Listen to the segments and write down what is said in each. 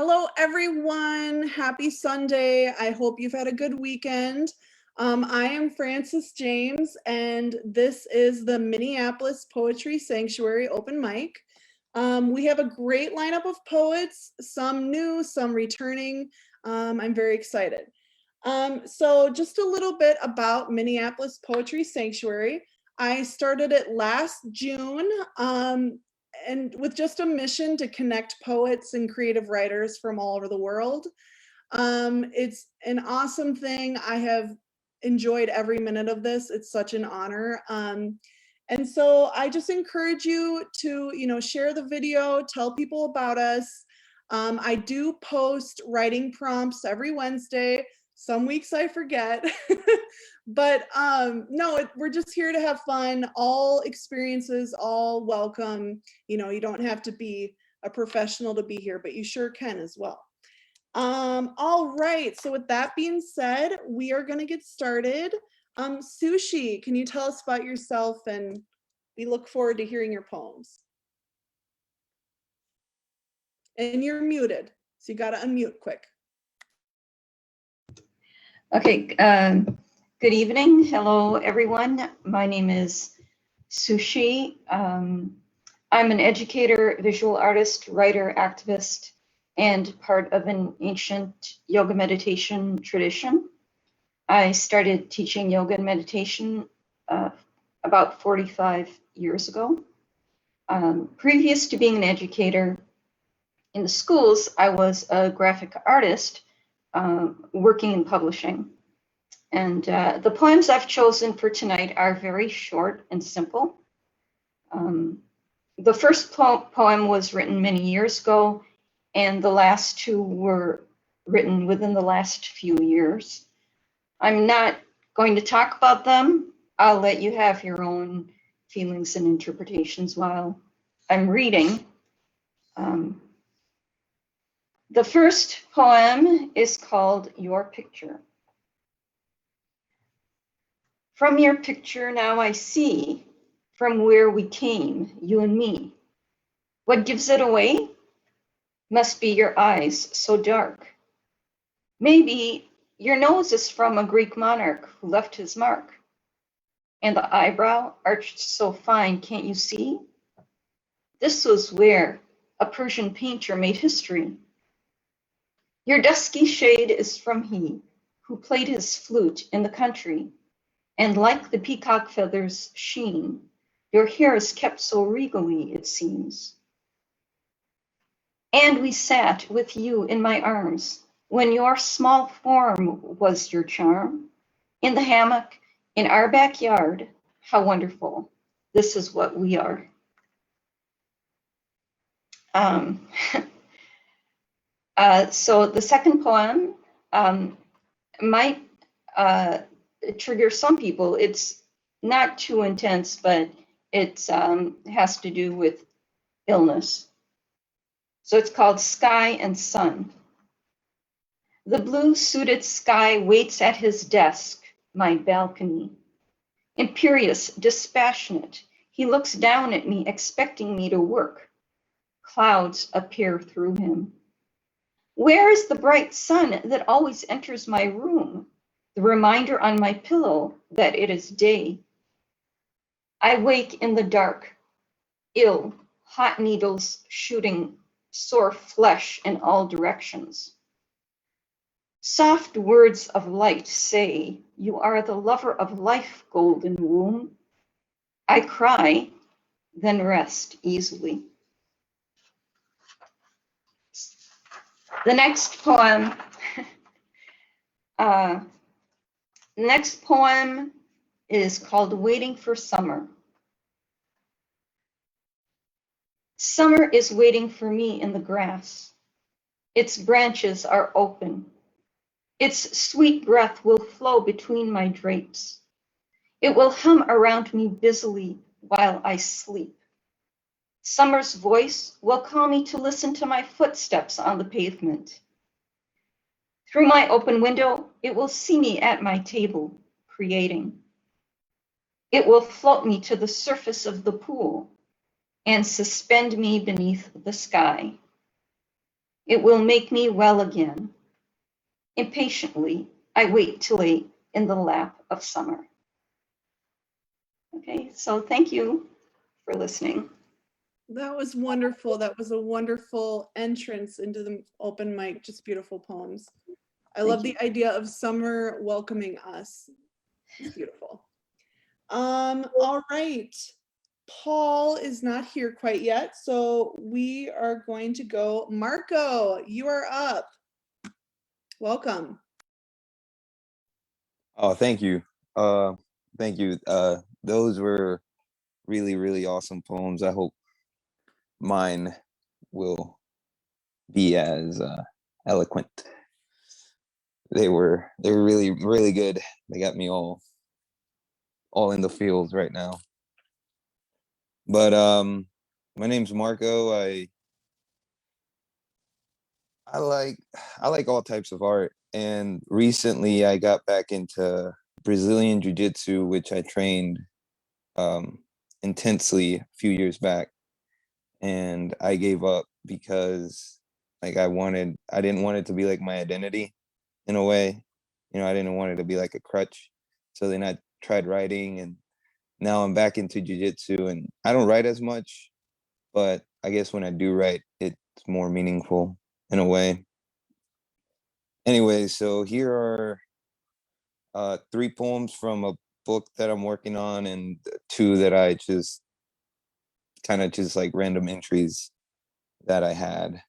Hello, everyone. Happy Sunday. I hope you've had a good weekend. I am Frances James, and this is the Minneapolis Poetry Sanctuary open mic. We have a great lineup of poets, some new, some returning. I'm very excited. So just a little bit about Minneapolis Poetry Sanctuary. I started it last June. And with just a mission to connect poets and creative writers from all over the world. It's an awesome thing. I have enjoyed every minute of this. It's such an honor. And so I just encourage you to, share the video, tell people about us. I do post writing prompts every Wednesday. Some weeks I forget, but no, we're just here to have fun. All experiences, all welcome. You don't have to be a professional to be here, but you sure can as well. All right, so with that being said, we are gonna get started. Sushi, can you tell us about yourself? And we look forward to hearing your poems. And you're muted, so you gotta unmute quick. Okay, good evening. Hello, everyone. My name is Sushi. I'm an educator, visual artist, writer, activist, and part of an ancient yoga meditation tradition. I started teaching yoga and meditation about 45 years ago. Previous to being an educator in the schools, I was a graphic artist working in publishing. And the poems I've chosen for tonight are very short and simple. The first poem was written many years ago, and the last two were written within the last few years. I'm not going to talk about them. I'll let you have your own feelings and interpretations while I'm reading. The first poem is called Your Picture. From your picture now I see from where we came, you and me. What gives it away? Must be your eyes so dark. Maybe your nose is from a Greek monarch who left his mark. And the eyebrow arched so fine, can't you see? This was where a Persian painter made history. Your dusky shade is from he who played his flute in the country, and like the peacock feathers' sheen, your hair is kept so regally, it seems. And we sat with you in my arms when your small form was your charm, in the hammock in our backyard. How wonderful! This is what we are. So the second poem might trigger some people. It's not too intense, but it has to do with illness. So it's called Sky and Sun. The blue suited sky waits at his desk, my balcony. Imperious, dispassionate, he looks down at me, expecting me to work. Clouds appear through him. Where is the bright sun that always enters my room? The reminder on my pillow that it is day. I wake in the dark, ill, hot needles shooting sore flesh in all directions. Soft words of light say, you are the lover of life, golden womb. I cry, then rest easily. The next poem, is called Waiting for Summer. Summer is waiting for me in the grass. Its branches are open. Its sweet breath will flow between my drapes. It will hum around me busily while I sleep. Summer's voice will call me to listen to my footsteps on the pavement. Through my open window, it will see me at my table, creating. It will float me to the surface of the pool and suspend me beneath the sky. It will make me well again. Impatiently, I wait till late in the lap of summer. Okay, so thank you for listening. That was wonderful. That was a wonderful entrance into the open mic. Just beautiful poems. I love the idea of summer welcoming us. It's beautiful. All right. Paul is not here quite yet, so we are going to go. Marco, you are up. Welcome. Oh, thank you. Thank you. Those were really, really awesome poems. I hope mine will be as eloquent. They were really, really good. They got me all in the feels right now. But my name's Marco. I like all types of art, and recently I got back into Brazilian Jiu-Jitsu, which I trained intensely a few years back, and I gave up because like I didn't want it to be like my identity in a way. I didn't want it to be like a crutch. So then I tried writing, and now I'm back into jiu-jitsu, and I don't write as much, but I guess when I do write, it's more meaningful in a way. Anyway, so here are 3 poems from a book that I'm working on, and 2 that I just kind of just like random entries that I had.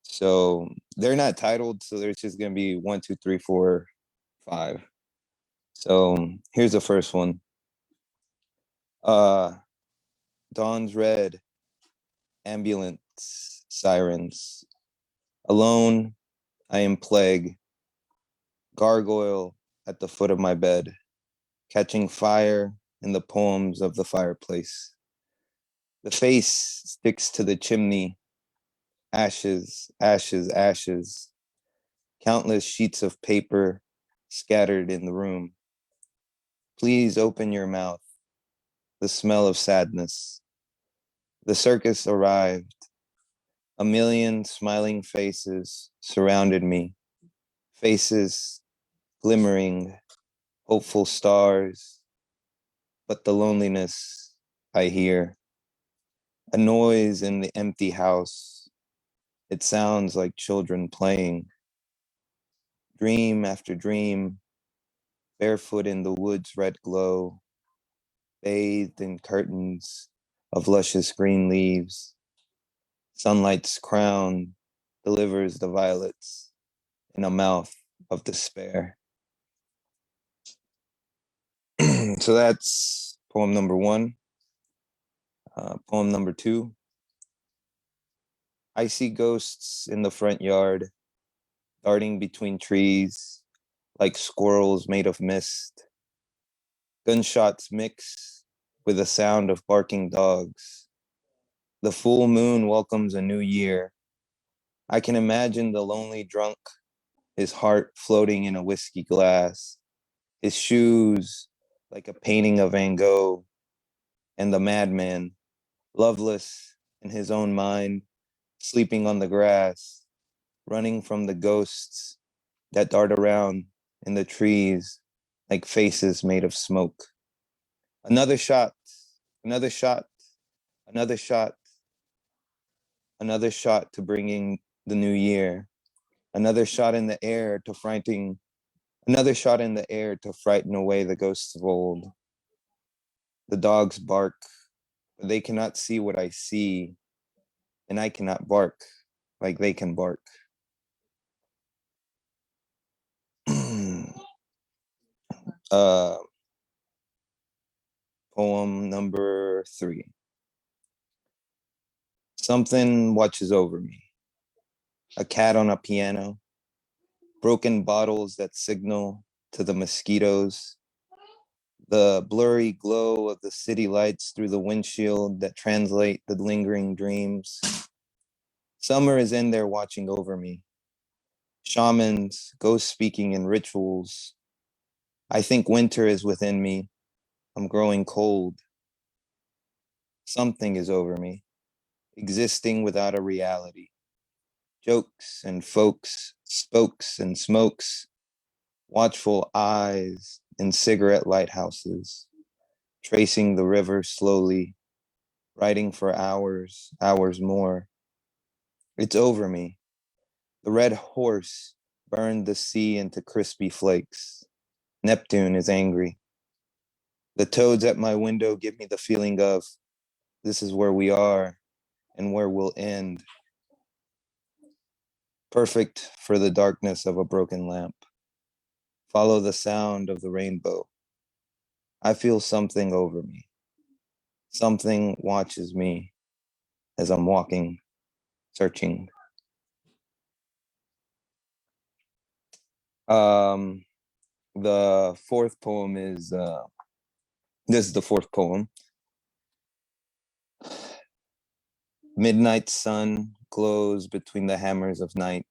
So they're not titled, so there's just gonna be 1, 2, 3, 4, 5. So here's the first one. Dawn's red, ambulance sirens. Alone, I am plague, gargoyle at the foot of my bed, catching fire in the poems of the fireplace. The face sticks to the chimney, ashes, ashes, ashes, countless sheets of paper scattered in the room. Please open your mouth, the smell of sadness. The circus arrived. A million smiling faces surrounded me, faces glimmering, hopeful stars, but the loneliness I hear. A noise in the empty house. It sounds like children playing. Dream after dream, barefoot in the wood's red glow, bathed in curtains of luscious green leaves. Sunlight's crown delivers the violets in a mouth of despair. So that's poem number 1. Poem number 2. I see ghosts in the front yard, darting between trees like squirrels made of mist. Gunshots mix with the sound of barking dogs. The full moon welcomes a new year. I can imagine the lonely drunk, his heart floating in a whiskey glass, his shoes like a painting of Van Gogh, and the madman, loveless in his own mind, sleeping on the grass, running from the ghosts that dart around in the trees like faces made of smoke. Another shot, another shot, another shot, another shot to bringing the new year. Another shot in the air to frighten, another shot in the air to frighten away the ghosts of old. The dogs bark, but they cannot see what I see, and I cannot bark like they can bark. Poem number 3. Something watches over me. A cat on a piano, broken bottles that signal to the mosquitoes, the blurry glow of the city lights through the windshield that translate the lingering dreams. Summer is in there watching over me. Shamans, ghost speaking in rituals. I think winter is within me. I'm growing cold. Something is over me, existing without a reality. jokes and folks, spokes and smokes, watchful eyes in cigarette lighthouses, tracing the river slowly, writing for hours, hours more. It's over me. The red horse burned the sea into crispy flakes. Neptune is angry. The toads at my window give me the feeling of this is where we are and where we'll end. Perfect for the darkness of a broken lamp. Follow the sound of the rainbow. I feel something over me. Something watches me as I'm walking, searching. The fourth poem is, this is the fourth poem. Midnight sun glows between the hammers of night,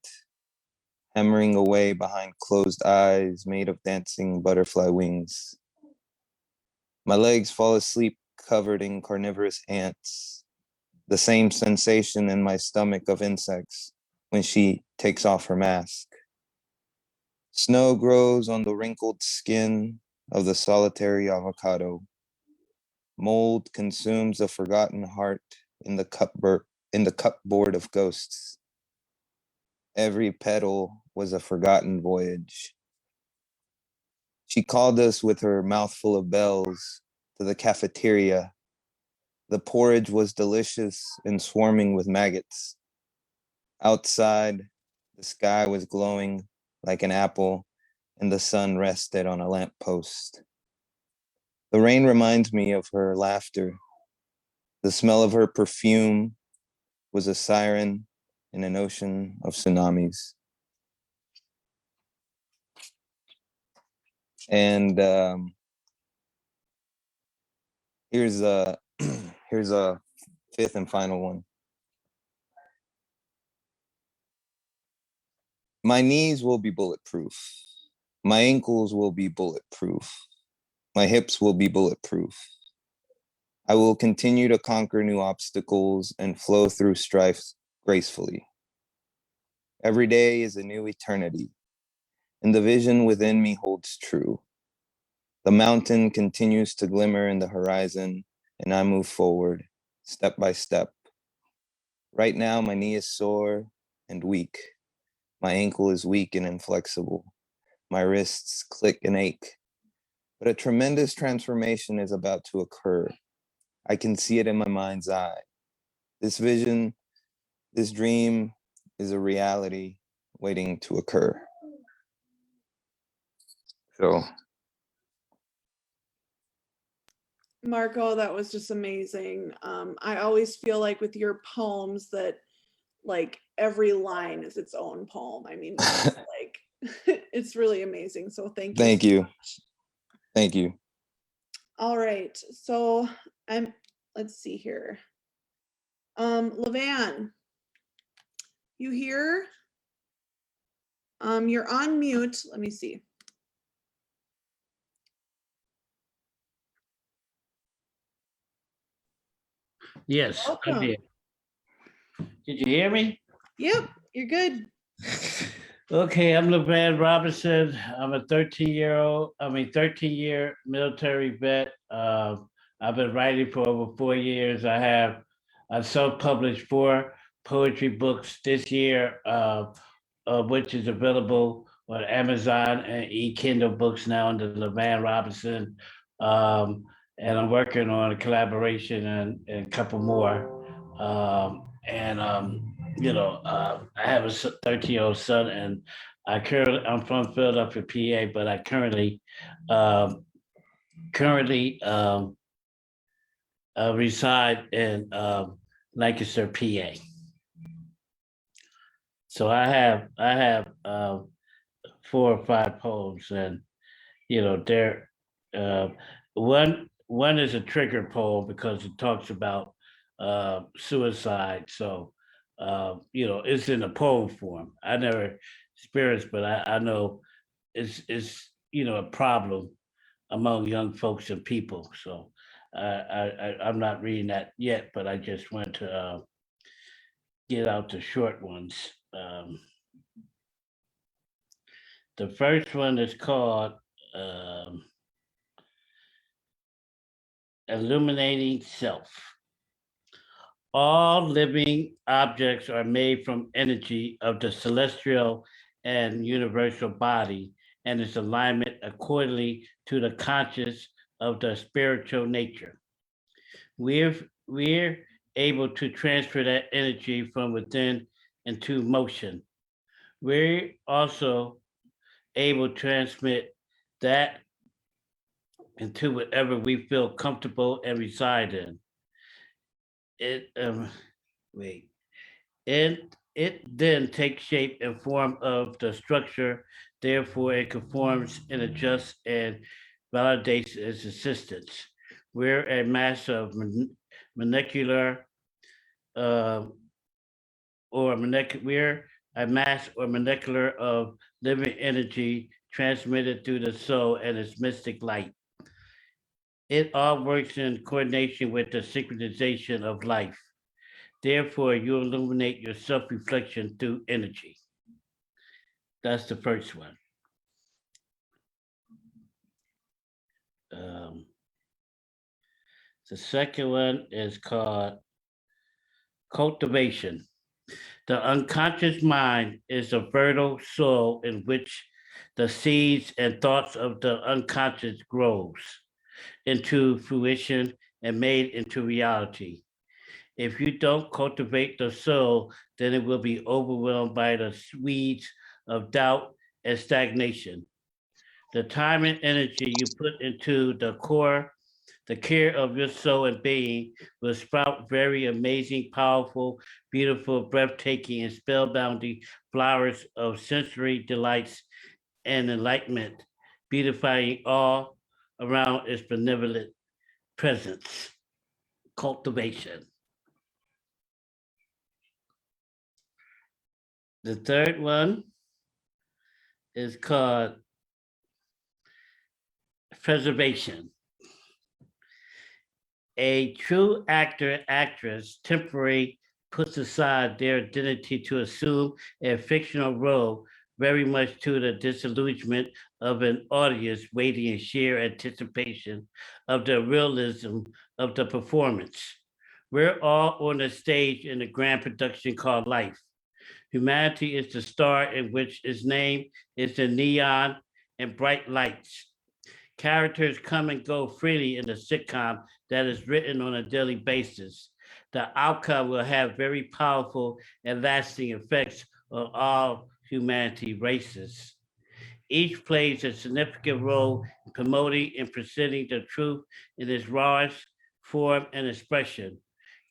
hammering away behind closed eyes made of dancing butterfly wings. My legs fall asleep covered in carnivorous ants, the same sensation in my stomach of insects when she takes off her mask. Snow grows on the wrinkled skin of the solitary avocado. Mold consumes a forgotten heart in the cupboard of ghosts. Every petal was a forgotten voyage. She called us with her mouthful of bells to the cafeteria. The porridge was delicious and swarming with maggots. Outside, the sky was glowing like an apple, and the sun rested on a lamppost. The rain reminds me of her laughter. The smell of her perfume was a siren in an ocean of tsunamis. And here's a here's a fifth and final one. My knees will be bulletproof. My ankles will be bulletproof. My hips will be bulletproof. I will continue to conquer new obstacles and flow through strife gracefully. Every day is a new eternity, and the vision within me holds true. The mountain continues to glimmer in the horizon, and I move forward, step by step. Right now, my knee is sore and weak. My ankle is weak and inflexible. My wrists click and ache. But a tremendous transformation is about to occur. I can see it in my mind's eye. This vision, this dream is a reality waiting to occur. So, Marco, that was just amazing. I always feel like with your poems that like every line is its own poem. I mean, it's like it's really amazing. So thank you. Thank so you. much. Thank you. All right. So let's see here. LaVan, you here? You're on mute. Let me see. Yes, I Welcome. did. Did you hear me? Yep, you're good. Okay, I'm LaVan Robinson. I'm a 13-year military vet. I've been writing for over 4 years. I've self-published 4 poetry books this year, which is available on Amazon and e-Kindle books now under LaVan Robinson. And I'm working on a collaboration and a couple more. I have a 13-year-old son, and I'm from Philadelphia, PA, but I currently reside in Lancaster, PA. So I have 4 or 5 poems, and they're one is a trigger poem because it talks about suicide. So it's in a poem form. I never experienced, but I know it's a problem among young folks and people. So I'm not reading that yet, but I just want to get out the short ones The first one is called Illuminating Self. All living objects are made from energy of the celestial and universal body and its alignment accordingly to the conscious of the spiritual nature. We're able to transfer that energy from within into motion. We're also able to transmit that into whatever we feel comfortable and reside in. It wait. It then takes shape and form of the structure. Therefore, it conforms and adjusts and validates its existence. We're a mass of molecular we're a mass or molecular of living energy transmitted through the soul and its mystic light. It all works in coordination with the synchronization of life. Therefore, you illuminate your self-reflection through energy. That's the first one. The second one is called cultivation. The unconscious mind is a fertile soil in which the seeds and thoughts of the unconscious grows into fruition and made into reality. If you don't cultivate the soul, then it will be overwhelmed by the weeds of doubt and stagnation. The time and energy you put into the care of your soul and being will sprout very amazing, powerful, beautiful, breathtaking, and spellbounding flowers of sensory delights and enlightenment, beautifying all around its benevolent presence. Cultivation. The third one is called preservation. A true actor, actress, temporarily puts aside their identity to assume a fictional role, very much to the disillusionment of an audience waiting in sheer anticipation of the realism of the performance. We're all on a stage in a grand production called life. Humanity is the star in which its name is the neon and bright lights. Characters come and go freely in the sitcom that is written on a daily basis. The outcome will have very powerful and lasting effects on all humanity races. Each plays a significant role in promoting and presenting the truth in its rawest form and expression.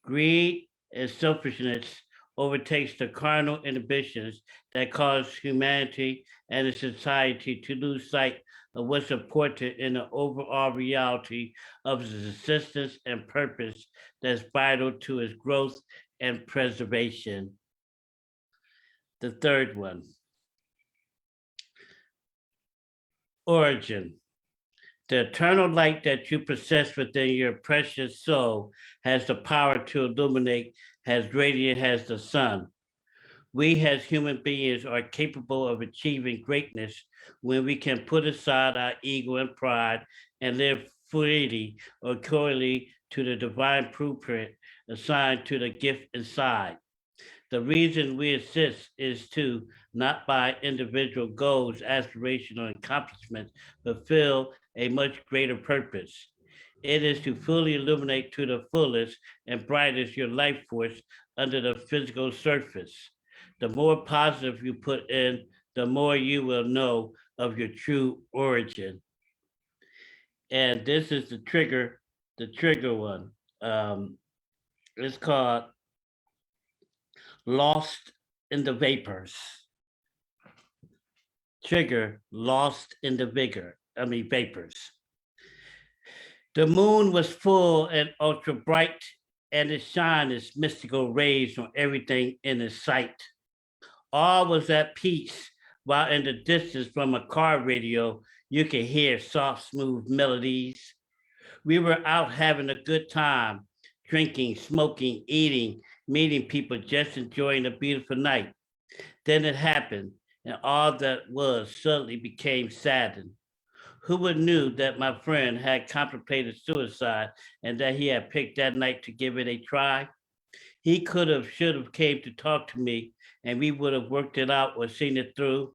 Greed and selfishness overtakes the carnal inhibitions that cause humanity and its society to lose sight of what's important in the overall reality of its existence and purpose that's vital to its growth and preservation. The third one, origin. The eternal light that you possess within your precious soul has the power to illuminate as radiant as the sun. We as human beings are capable of achieving greatness when we can put aside our ego and pride and live freely accordingly to the divine blueprint assigned to the gift inside. The reason we exist is to, not by individual goals, aspirational accomplishments, fulfill a much greater purpose. It is to fully illuminate to the fullest and brightest your life force under the physical surface. The more positive you put in, the more you will know of your true origin. And this is the trigger one. It's called Lost in the Vapors. Trigger, lost in the vapors. The moon was full and ultra bright, and it shined its mystical rays on everything in its sight. All was at peace, while in the distance from a car radio, you could hear soft, smooth melodies. We were out having a good time, drinking, smoking, eating, meeting people, just enjoying a beautiful night. Then it happened, and all that was suddenly became saddened. Who would knew that my friend had contemplated suicide and that he had picked that night to give it a try? He could have, should have came to talk to me, and we would have worked it out or seen it through.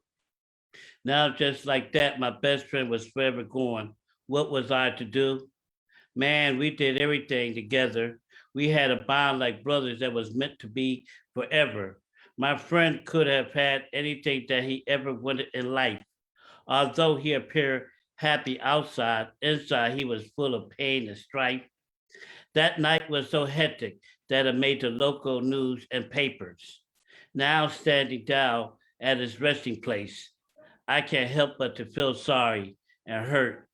Now, just like that, my best friend was forever gone. What was I to do? Man, we did everything together. We had a bond like brothers that was meant to be forever. My friend could have had anything that he ever wanted in life. Although he appeared happy outside, inside he was full of pain and strife. That night was so hectic that it made the local news and papers. Now standing down at his resting place, I can't help but to feel sorry and hurt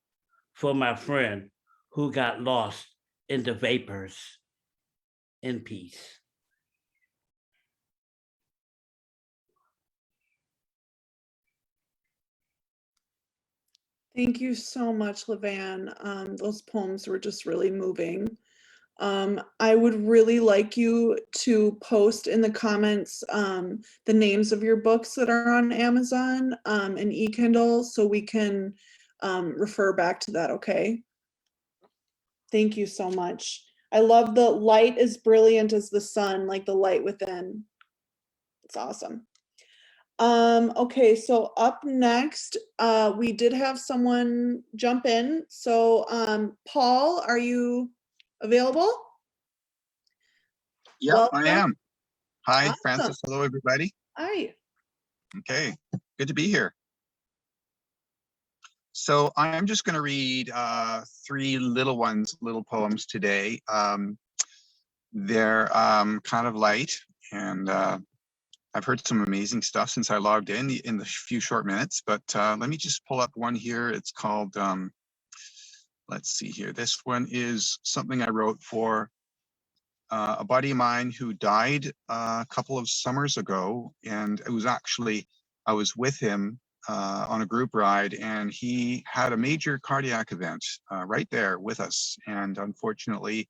for my friend who got lost in the vapors. In peace. Thank you so much, LaVan. Those poems were just really moving. I would really like you to post in the comments the names of your books that are on Amazon and eKindle so we can refer back to that, okay? Thank you so much. I love the light is brilliant as the sun, like the light within. It's awesome. Okay, so up next, we did have someone jump in. So Paul, are you available? Yep, Welcome. I am. Hi, Awesome. Francis. Hello, everybody. Hi. Okay, good to be here. So I'm just going to read three little poems today. They're kind of light, and I've heard some amazing stuff since I logged in the few short minutes. But let me just pull up one here. It's called, let's see here. This one is something I wrote for a buddy of mine who died a couple of summers ago, and it was actually, I was with him on a group ride, and he had a major cardiac event right there with us. And unfortunately,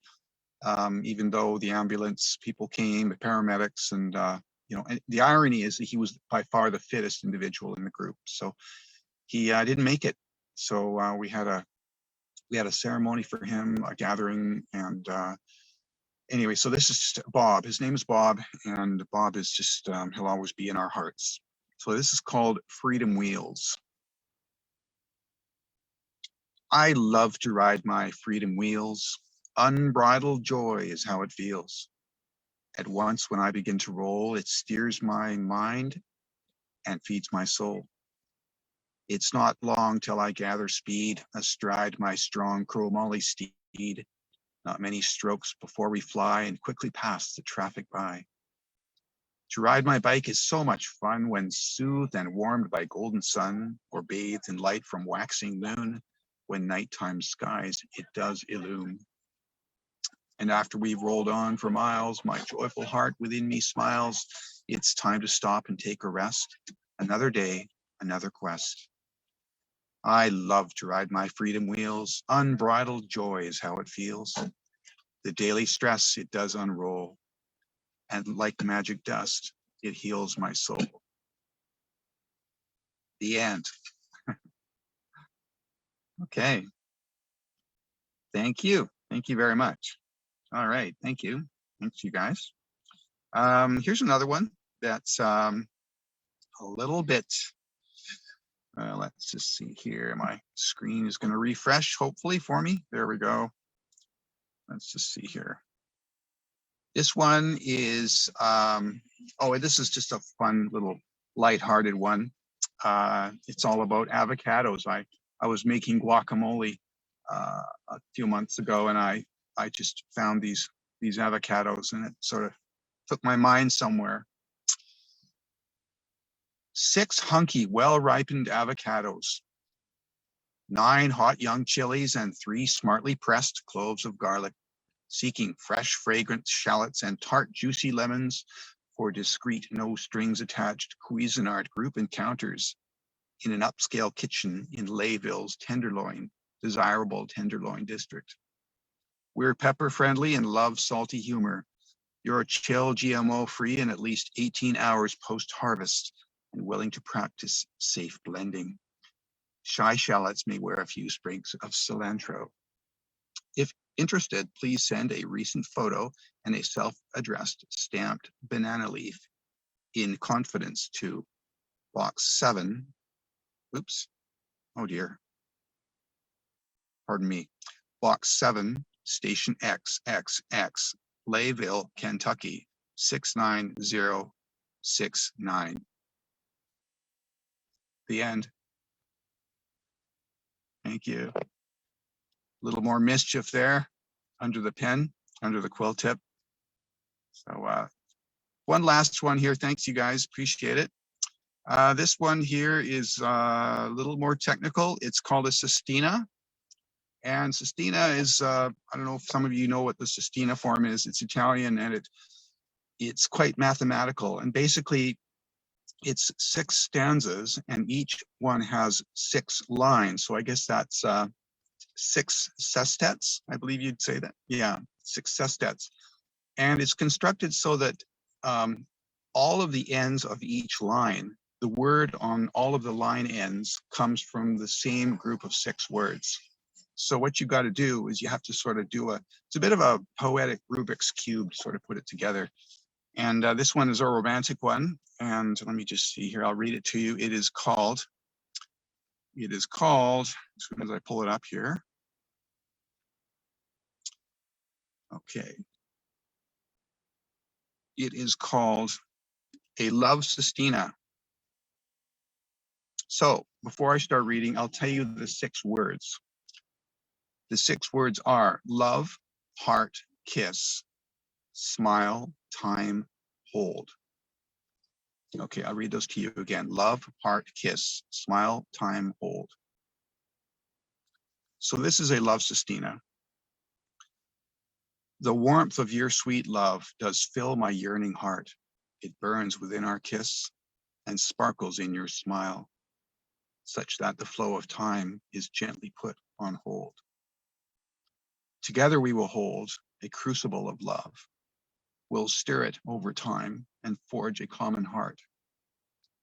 even though the ambulance people came, the paramedics, and and the irony is that he was by far the fittest individual in the group, so he didn't make it. So we had a ceremony for him, a gathering, and anyway, so this is just Bob. His name is Bob, and Bob is just, he'll always be in our hearts. So this is called Freedom Wheels. I love to ride my freedom wheels. Unbridled joy is how it feels. At once when I begin to roll, it steers my mind and feeds my soul. It's not long till I gather speed astride my strong chromoly steed. Not many strokes before we fly and quickly pass the traffic by. To ride my bike is so much fun when soothed and warmed by golden sun, or bathed in light from waxing moon. When nighttime skies it does illume. And after we've rolled on for miles, my joyful heart within me smiles. It's time to stop and take a rest. Another day, another quest. I love to ride my freedom wheels. Unbridled joy is how it feels. The daily stress it does unroll. And like magic dust, it heals my soul. The end. Okay. Thank you. Thank you very much. All right. Thank you. Thanks, you guys. Here's another one that's a little bit, let's just see here. My screen is going to refresh, hopefully, for me. There we go. Let's just see here. This one is, this is just a fun little lighthearted one. It's all about avocados. I was making guacamole a few months ago, and I just found these avocados, and it sort of took my mind somewhere. 6 hunky, well-ripened avocados, 9 hot young chilies, and 3 smartly pressed cloves of garlic, seeking fresh, fragrant shallots and tart, juicy lemons for discreet, no-strings-attached Cuisinart group encounters in an upscale kitchen in Layville's desirable Tenderloin district. We're pepper-friendly and love salty humor. You're chill, GMO free, and at least 18 hours post-harvest and willing to practice safe blending. Shy shallots may wear a few sprigs of cilantro. If interested, please send a recent photo and a self-addressed stamped banana leaf in confidence to box 7. Oops. Oh dear. Pardon me. Box 7, Station XXX, Layville, Kentucky, 69069. The end. Thank you. A little more mischief there under the pen, under the quill tip. So one last one here. Thanks, you guys. Appreciate it. This one here is a little more technical. It's called a sestina. And sestina is, I don't know if some of you know what the sestina form is. It's Italian and it's quite mathematical. And basically, it's 6 stanzas and each one has 6 lines. So I guess that's 6 sestets, I believe you'd say that. Yeah, 6 sestets. And it's constructed so that all of the ends of each line, the word on all of the line ends comes from the same group of 6 words. So what you got to do is you have to sort of do it's a bit of a poetic Rubik's Cube to sort of put it together. And this one is a romantic one. And let me just see here, I'll read it to you. It is called, as soon as I pull it up here. Okay. It is called A Love Sestina. So before I start reading, I'll tell you the 6 words. The 6 words are love, heart, kiss, smile, time, hold. Okay, I'll read those to you again. Love, heart, kiss, smile, time, hold. So this is a love sestina. The warmth of your sweet love does fill my yearning heart. It burns within our kiss and sparkles in your smile, such that the flow of time is gently put on hold. Together we will hold a crucible of love. We'll stir it over time and forge a common heart,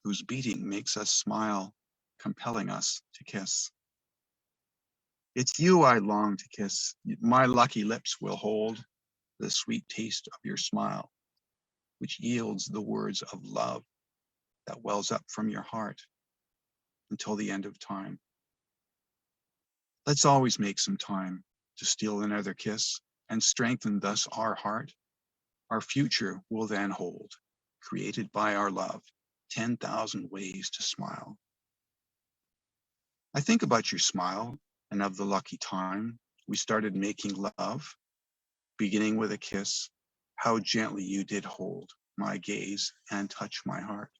whose beating makes us smile, compelling us to kiss. It's you I long to kiss. My lucky lips will hold the sweet taste of your smile, which yields the words of love that wells up from your heart until the end of time. Let's always make some time to steal another kiss and strengthen thus our heart. Our future will then hold, created by our love, 10,000 ways to smile. I think about your smile and of the lucky time we started making love, beginning with a kiss, how gently you did hold my gaze and touch my heart.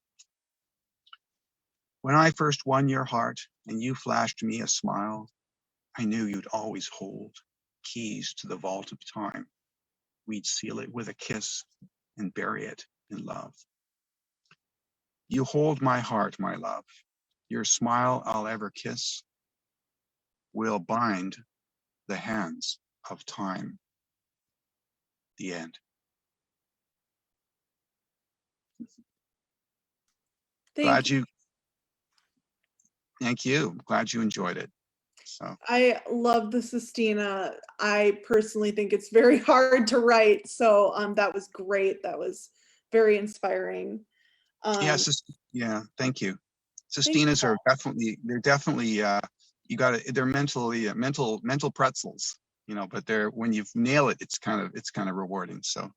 When I first won your heart and you flashed me a smile, I knew you'd always hold keys to the vault of time. We'd seal it with a kiss and bury it in love. You hold my heart, my love. Your smile I'll ever kiss. We'll bind the hands of time. The end. Thank you. Thank you. Glad you enjoyed it. So I love the sestina. I personally think it's very hard to write. So that was great. That was very inspiring. yes, yeah, thank you. Sestinas are definitely, they're mental pretzels, but when you nail it, it's kind of rewarding. So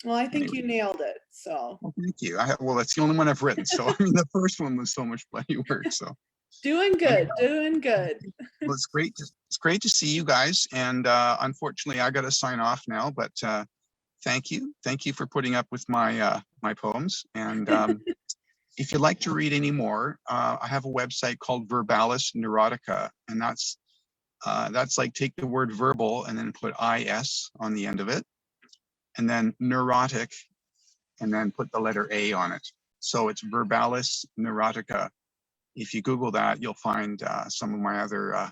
well, I think anyway. you nailed it. So well, thank you. Well, that's the only one I've written. So I mean, the first one was so much bloody work. So doing good, doing good. Well, it's great to see you guys. And unfortunately, I got to sign off now. But thank you for putting up with my my poems. And if you'd like to read any more, I have a website called Verbalis Neurotica, and that's like take the word verbal and then put IS on the end of it, and then neurotic, and then put the letter A on it. So it's Verbalis Neurotica. If you Google that, you'll find some of my other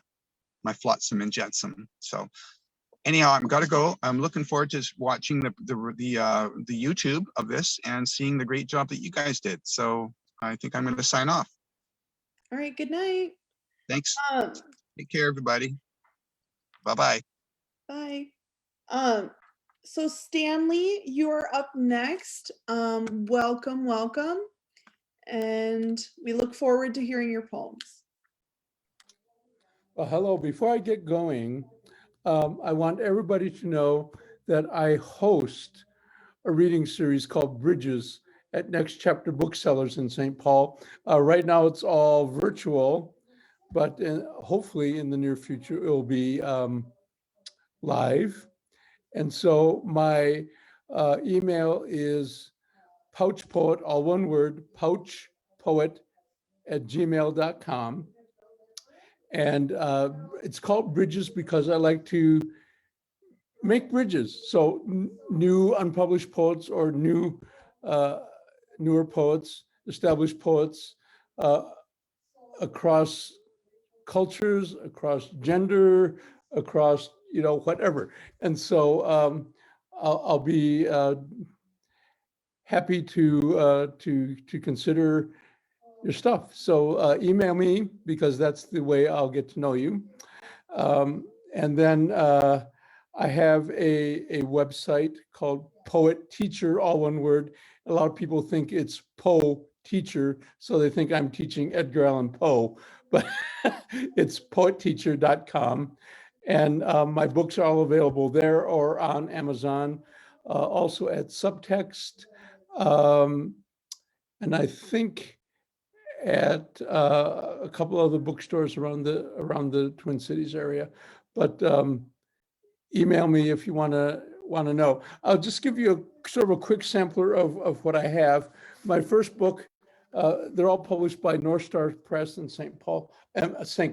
my flotsam and jetsam. So anyhow, I'm gotta go. I'm looking forward to watching the YouTube of this and seeing the great job that you guys did. So I think I'm going to sign off. All right, good night. Thanks. Um, Take care, everybody. Bye-bye. bye. So Stanley, you're up next. Welcome, welcome. And we look forward to hearing your poems. Well, hello. Before I get going, I want everybody to know that I host a reading series called Bridges at Next Chapter Booksellers in St. Paul. Right now, it's all virtual, but hopefully in the near future, it will be live. And so my email is pouchpoet, all one word, pouchpoet@gmail.com. And it's called Bridges because I like to make bridges. So new unpublished poets or newer poets, established poets across cultures, across gender, across, whatever. And so I'll be happy to consider your stuff. So email me because that's the way I'll get to know you. And then I have a website called Poet Teacher, all one word. A lot of people think it's Poe Teacher, so they think I'm teaching Edgar Allan Poe, but it's poetteacher.com. And my books are all available there or on Amazon, also at Subtext. And I think at a couple other bookstores around the Twin Cities area. But email me if you want to know. I'll just give you a sort of a quick sampler of what I have. My first book, they're all published by North Star Press in St.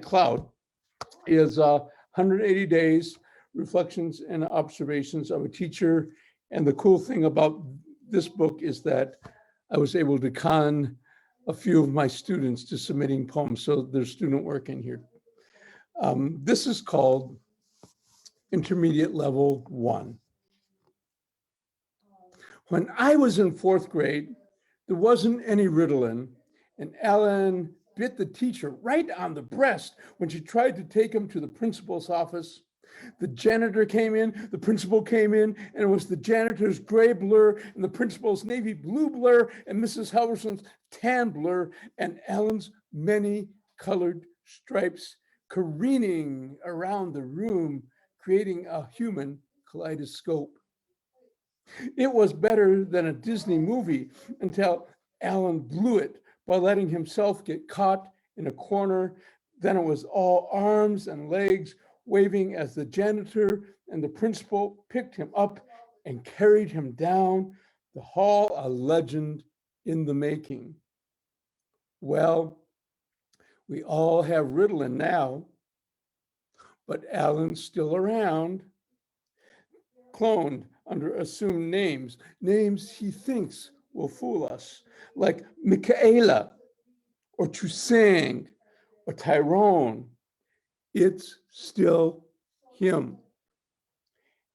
Cloud, is 180 Days, Reflections and Observations of a Teacher. And the cool thing about this book is that I was able to con a few of my students to submitting poems. So there's student work in here. This is called Intermediate Level 1. When I was in 4th grade, there wasn't any Ritalin, and Alan bit the teacher right on the breast when she tried to take him to the principal's office. The janitor came in, the principal came in, and it was the janitor's gray blur and the principal's navy blue blur and Mrs. Halverson's tan blur and Alan's many colored stripes careening around the room, creating a human kaleidoscope. It was better than a Disney movie until Alan blew it by letting himself get caught in a corner. Then it was all arms and legs waving as the janitor and the principal picked him up and carried him down the hall, a legend in the making. Well, we all have Ritalin now, but Alan's still around, cloned under assumed names he thinks will fool us, like Michaela or Toussaint or Tyrone. It's still him.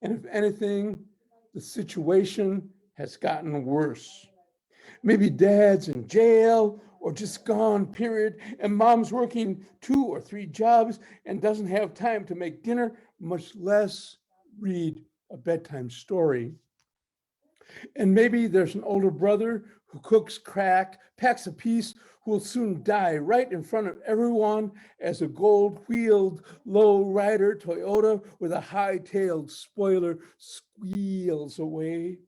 And if anything, the situation has gotten worse. Maybe dad's in jail or just gone, period, and mom's working 2 or 3 jobs and doesn't have time to make dinner, much less read a bedtime story. And maybe there's an older brother who cooks crack, packs a piece, who will soon die right in front of everyone as a gold-wheeled low-rider Toyota with a high-tailed spoiler squeals away,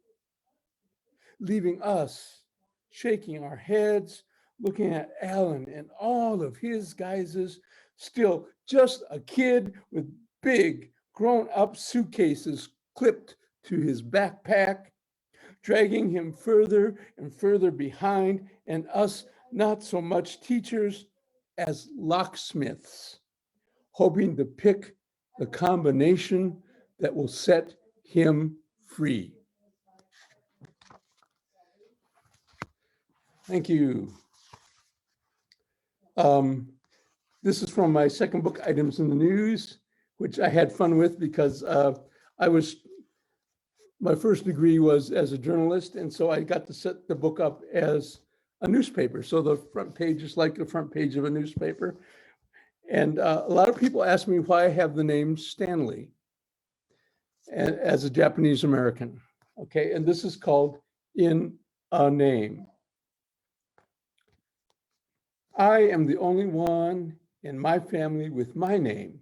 leaving us shaking our heads, looking at Alan in all of his guises, still just a kid with big grown-up suitcases clipped to his backpack, dragging him further and further behind, and us not so much teachers as locksmiths, hoping to pick the combination that will set him free. Thank you. This is from my second book, Items in the News, which I had fun with because my first degree was as a journalist, and so I got to set the book up as a newspaper. So the front page is like the front page of a newspaper. And a lot of people ask me why I have the name Stanley as a Japanese American. Okay, and this is called In a Name. I am the only one in my family with my name.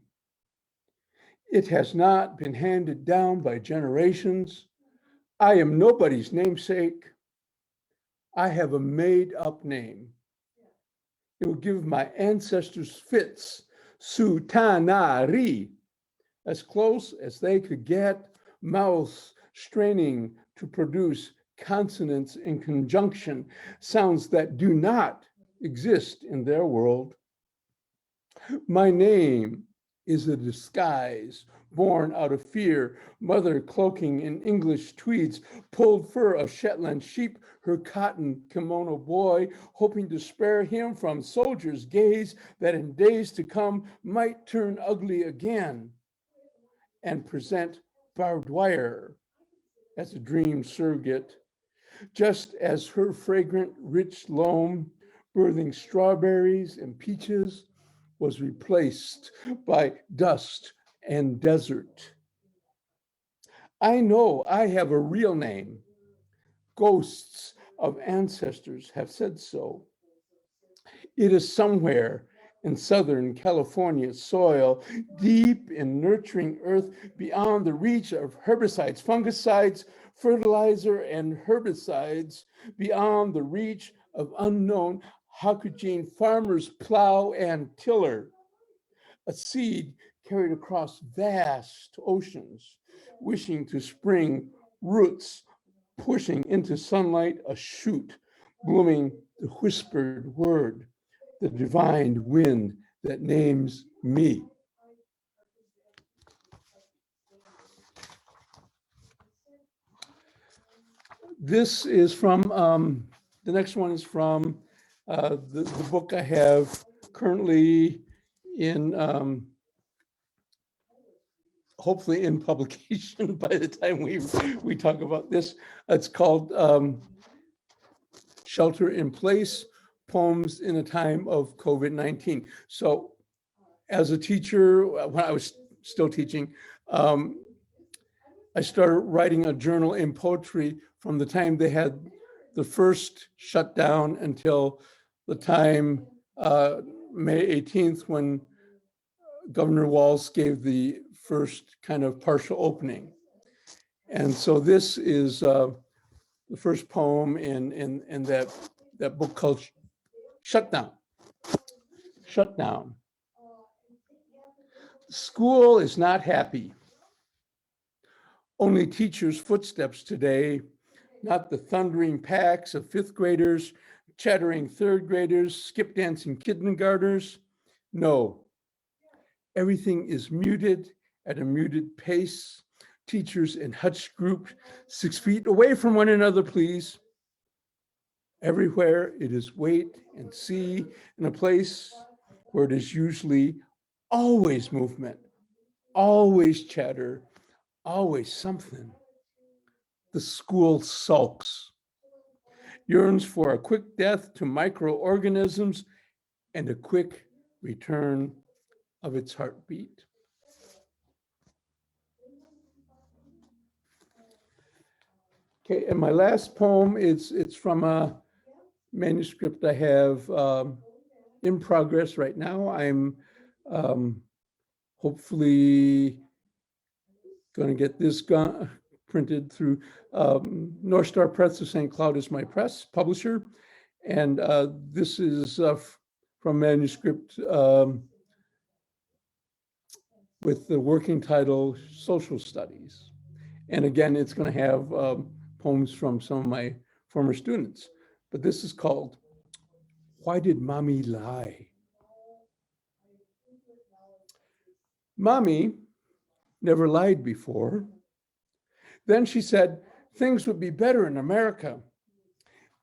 It has not been handed down by generations. I am nobody's namesake. I have a made-up name. It will give my ancestors fits, Sutanari, as close as they could get, mouths straining to produce consonants in conjunction, sounds that do not exist in their world. My name is a disguise born out of fear, mother cloaking in English tweeds, pulled fur of Shetland sheep, her cotton kimono boy, hoping to spare him from soldiers' gaze that in days to come might turn ugly again and present barbed wire as a dream surrogate, just as her fragrant, rich loam, birthing strawberries and peaches, was replaced by dust and desert. I know I have a real name. Ghosts of ancestors have said so. It is somewhere in Southern California soil, deep in nurturing earth, beyond the reach of herbicides, fungicides, fertilizer, and herbicides, beyond the reach of unknown Hakujin farmer's plow and tiller, a seed carried across vast oceans, wishing to spring roots, pushing into sunlight a shoot, blooming the whispered word, the divine wind that names me. This is from, the next one is from the book I have currently in, hopefully in publication by the time we talk about this. It's called Shelter in Place, Poems in a Time of COVID-19. So as a teacher, when I was still teaching, I started writing a journal in poetry from the time they had the first shutdown until the time May 18th, when Governor Walz gave the first kind of partial opening. And so this is the first poem in that book called Shutdown. Shutdown. School is not happy. Only teachers' footsteps today, not the thundering packs of fifth graders, chattering third graders, skip dancing kindergartners. No, everything is muted at a muted pace. Teachers in hutch groups, 6 feet away from one another, please. Everywhere it is wait and see, in a place where it is usually always movement, always chatter, always something. The school sulks, yearns for a quick death to microorganisms and a quick return of its heartbeat. Okay, and my last poem it's from a manuscript I have in progress right now. I'm hopefully going to get this printed through North Star Press of St. Cloud is my press publisher, and this is from manuscript with the working title Social Studies. And again, it's going to have poems from some of my former students. But this is called Why Did Mommy Lie? Mommy never lied before. Then she said, things would be better in America.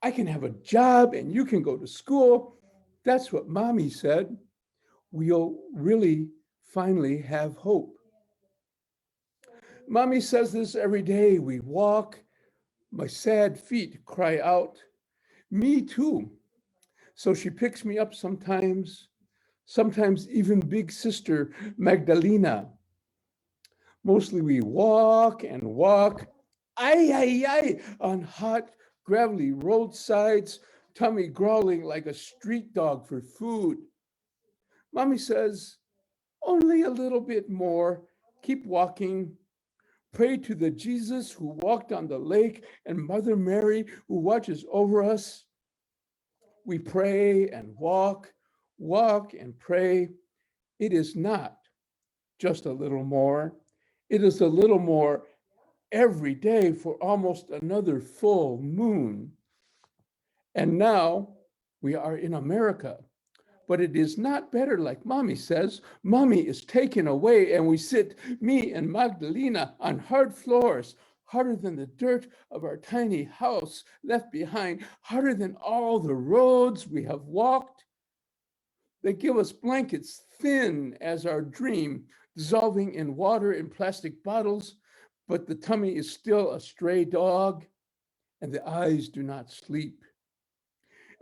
I can have a job and you can go to school. That's what Mommy said. We'll really finally have hope. Mommy says this every day we walk. My sad feet cry out, me too. So she picks me up sometimes, sometimes even big sister Magdalena. Mostly we walk and walk, on hot, gravelly roadsides, tummy growling like a street dog for food. Mommy says, only a little bit more, keep walking. Pray to the Jesus who walked on the lake and Mother Mary who watches over us. We pray and walk and pray. It is not just a little more. It is a little more every day for almost another full moon. And now we are in America. But it is not better, like Mommy says. Mommy is taken away, and we sit, me and Magdalena, on hard floors, harder than the dirt of our tiny house left behind, harder than all the roads we have walked. They give us blankets thin as our dream, dissolving in water in plastic bottles, but the tummy is still a stray dog, and the eyes do not sleep.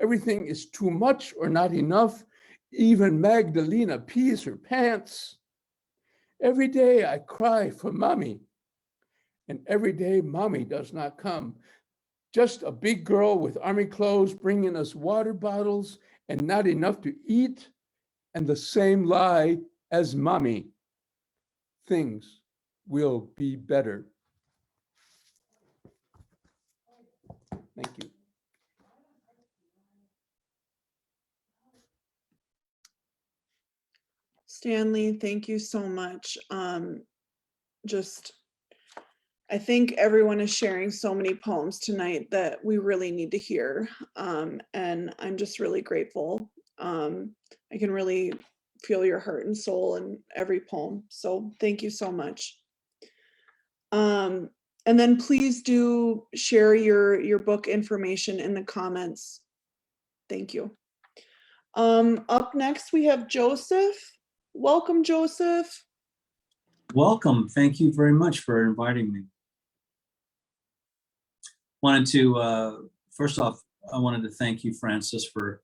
Everything is too much or not enough. Even Magdalena pees her pants. Every day I cry for Mommy, and every day Mommy does not come. Just a big girl with army clothes bringing us water bottles and not enough to eat, and the same lie as Mommy. Things will be better. Thank you. Stanley, thank you so much. I think everyone is sharing so many poems tonight that we really need to hear. And I'm just really grateful. I can really feel your heart and soul in every poem. So thank you so much. And then please do share your book information in the comments. Thank you. Up next, we have Joseph. Welcome, Joseph. Welcome. Thank you very much for inviting me. Wanted to first off, I wanted to thank you, Francis, for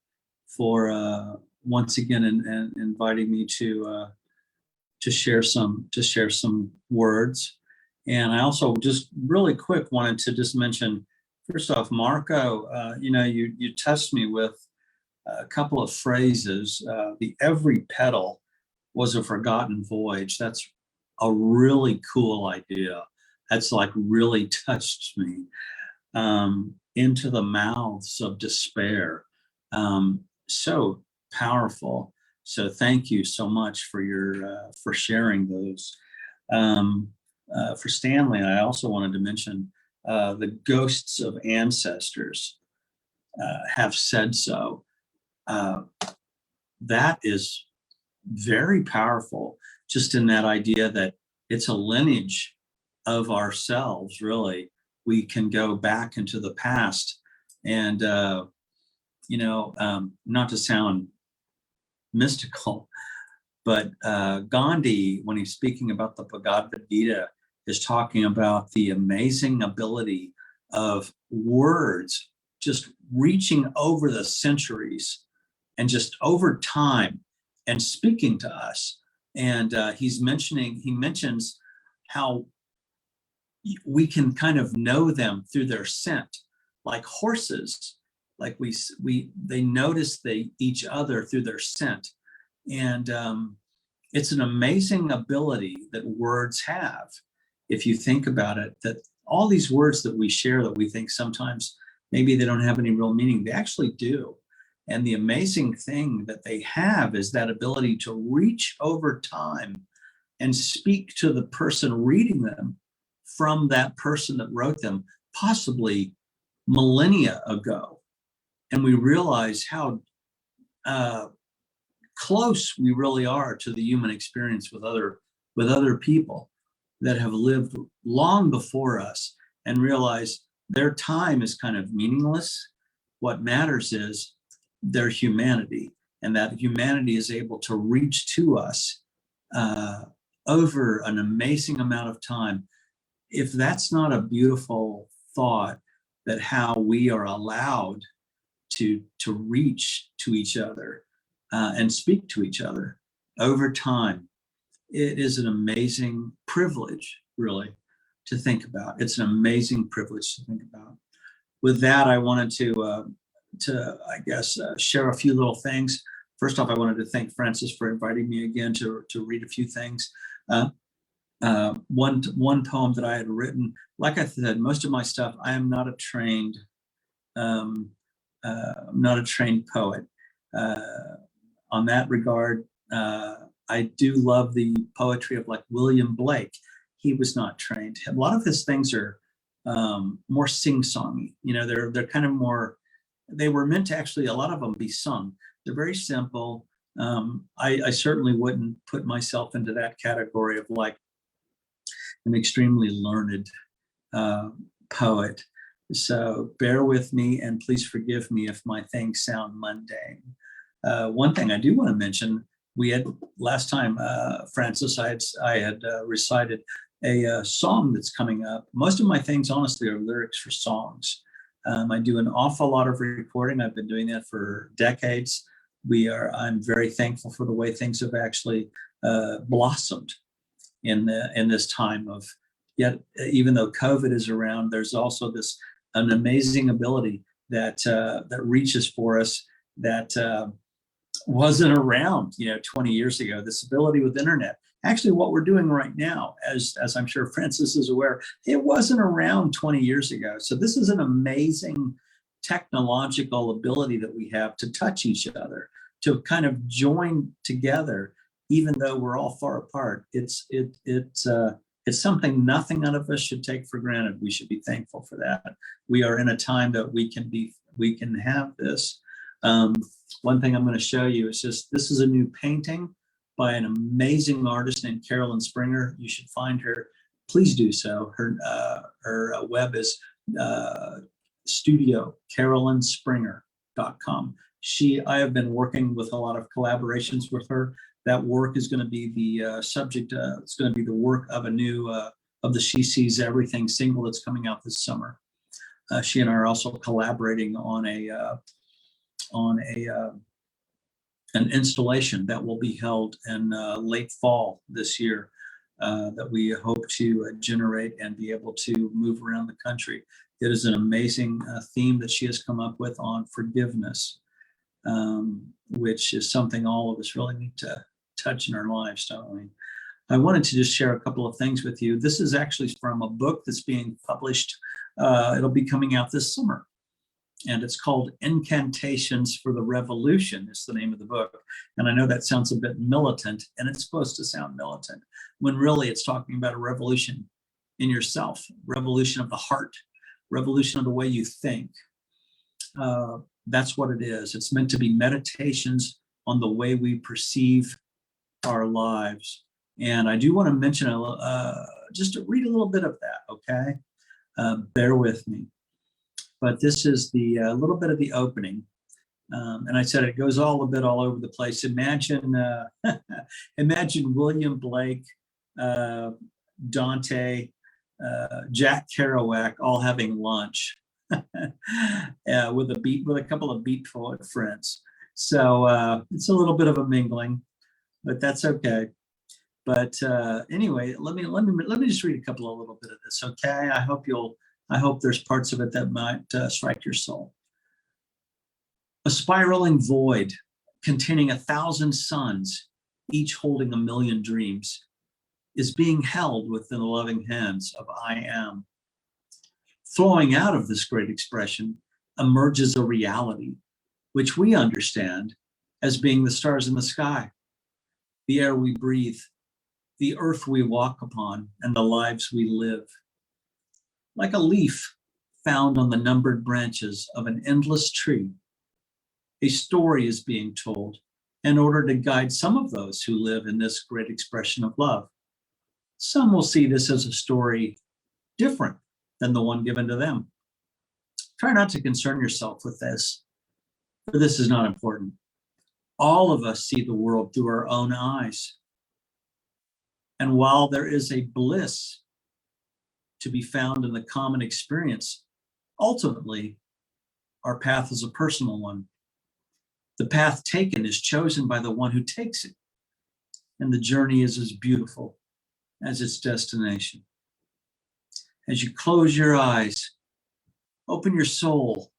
once again and inviting me to share some words. And I also just really quick wanted to just mention, first off, Marco, you touched me with a couple of phrases. The every petal was a forgotten voyage. That's a really cool idea. That's like really touched me. Into the mouths of despair. So powerful. So thank you so much for for sharing those. For Stanley, I also wanted to mention the ghosts of ancestors have said so. That is very powerful, just in that idea that it's a lineage of ourselves, really. We can go back into the past and, not to sound mystical, but Gandhi, when he's speaking about the Bhagavad Gita, is talking about the amazing ability of words just reaching over the centuries and just over time and speaking to us. And he mentions how we can kind of know them through their scent, like horses. Like they notice each other through their scent. And it's an amazing ability that words have. If you think about it, that all these words that we share that we think sometimes maybe they don't have any real meaning, they actually do. And the amazing thing that they have is that ability to reach over time and speak to the person reading them from that person that wrote them, possibly millennia ago. And we realize how close we really are to the human experience with other people that have lived long before us, and realize their time is kind of meaningless. What matters is their humanity, and that humanity is able to reach to us over an amazing amount of time if that's not a beautiful thought, that how we are allowed to reach to each other and speak to each other over time, it is an amazing privilege, really, to think about. It's an amazing privilege to think about. With that, I wanted to I guess, share a few little things. First off, I wanted to thank Francis for inviting me again to read a few things. One poem that I had written, like I said, most of my stuff, I am not a trained poet. On that regard, I do love the poetry of like William Blake. He was not trained. A lot of his things are more sing-songy. You know, they're kind of more, they were meant to actually, a lot of them be sung. They're very simple. I certainly wouldn't put myself into that category of like an extremely learned poet. So bear with me and please forgive me if my things sound mundane. One thing I do want to mention, we had last time, Francis, I had recited a song that's coming up. Most of my things, honestly, are lyrics for songs. I do an awful lot of recording. I've been doing that for decades. I'm very thankful for the way things have actually blossomed in this time of, yet even though COVID is around, there's also an amazing ability that reaches for us that wasn't around 20 years ago. This ability with internet, actually what we're doing right now, as I'm sure Francis is aware, it wasn't around 20 years ago. So this is an amazing technological ability that we have to touch each other, to kind of join together, even though we're all far apart. It's something nothing of us should take for granted. We should be thankful for that. We are in a time that we can have this. One thing I'm going to show you is this is a new painting by an amazing artist named Carolyn Springer. You should find her. Please do so. Her web is studiocarolinspringer.com. I have been working with a lot of collaborations with her. That work is going to be the subject. It's going to be the work of a new of the She Sees Everything single that's coming out this summer. She and I are also collaborating on an installation that will be held in late fall this year that we hope to generate and be able to move around the country. It is an amazing theme that she has come up with on forgiveness, which is something all of us really need to touch in our lives, don't we? I wanted to just share a couple of things with you. This is actually from a book that's being published. It'll be coming out this summer. And it's called Incantations for the Revolution is the name of the book. And I know that sounds a bit militant, and it's supposed to sound militant, when really it's talking about a revolution in yourself, revolution of the heart, revolution of the way you think. That's what it is. It's meant to be meditations on the way we perceive our lives. And I do want to mention, just to read a little bit of that, okay? Bear with me. But this is the little bit of the opening. And I said it goes all over the place. Imagine William Blake, Dante, Jack Kerouac all having lunch with a couple of beat poet friends. So it's a little bit of a mingling, but that's okay. But anyway, let me just read a couple of little bit of this, okay? I hope there's parts of it that might strike your soul. A spiraling void containing 1,000 suns, each holding 1,000,000 dreams, is being held within the loving hands of I Am. Flowing out of this great expression emerges a reality, which we understand as being the stars in the sky, the air we breathe, the earth we walk upon, and the lives we live. Like a leaf found on the numbered branches of an endless tree, a story is being told in order to guide some of those who live in this great expression of love. Some will see this as a story different than the one given to them. Try not to concern yourself with this, for this is not important. All of us see the world through our own eyes. And while there is a bliss to be found in the common experience. Ultimately, our path is a personal one. The path taken is chosen by the one who takes it, and the journey is as beautiful as its destination. As you close your eyes, open your soul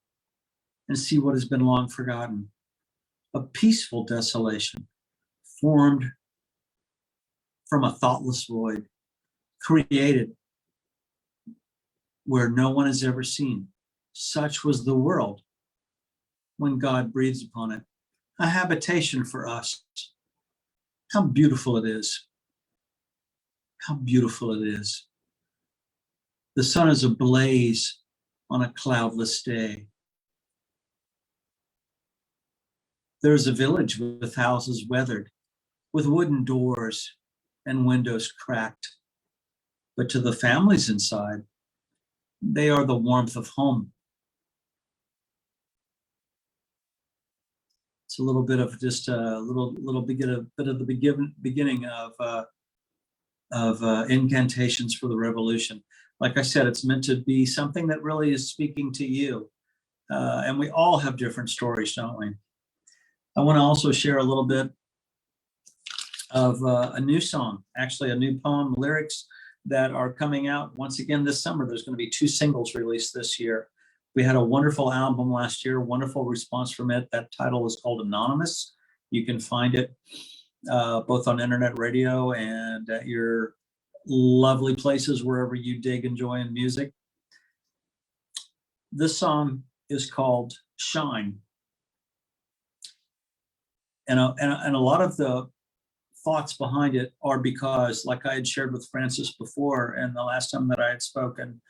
and see what has been long forgotten. A peaceful desolation formed from a thoughtless void, created where no one has ever seen. Such was the world when God breathes upon it, a habitation for us. How beautiful it is. How beautiful it is. The sun is ablaze on a cloudless day. There's a village with houses weathered, with wooden doors and windows cracked. But to the families inside, they are the warmth of home. It's a little bit of just a bit of the beginning of incantations for the revolution. Like I said, it's meant to be something that really is speaking to you. And we all have different stories, don't we? I want to also share a little bit of a new song, actually a new poem, lyrics that are coming out once again this summer. There's going to be 2 singles released this year. We had a wonderful album last year, wonderful response from it. That title is called Anonymous. You can find it both on internet radio and at your lovely places wherever you dig and joy in music. This song is called Shine. And a lot of the thoughts behind it are because, like I had shared with Francis before and the last time that I had spoken,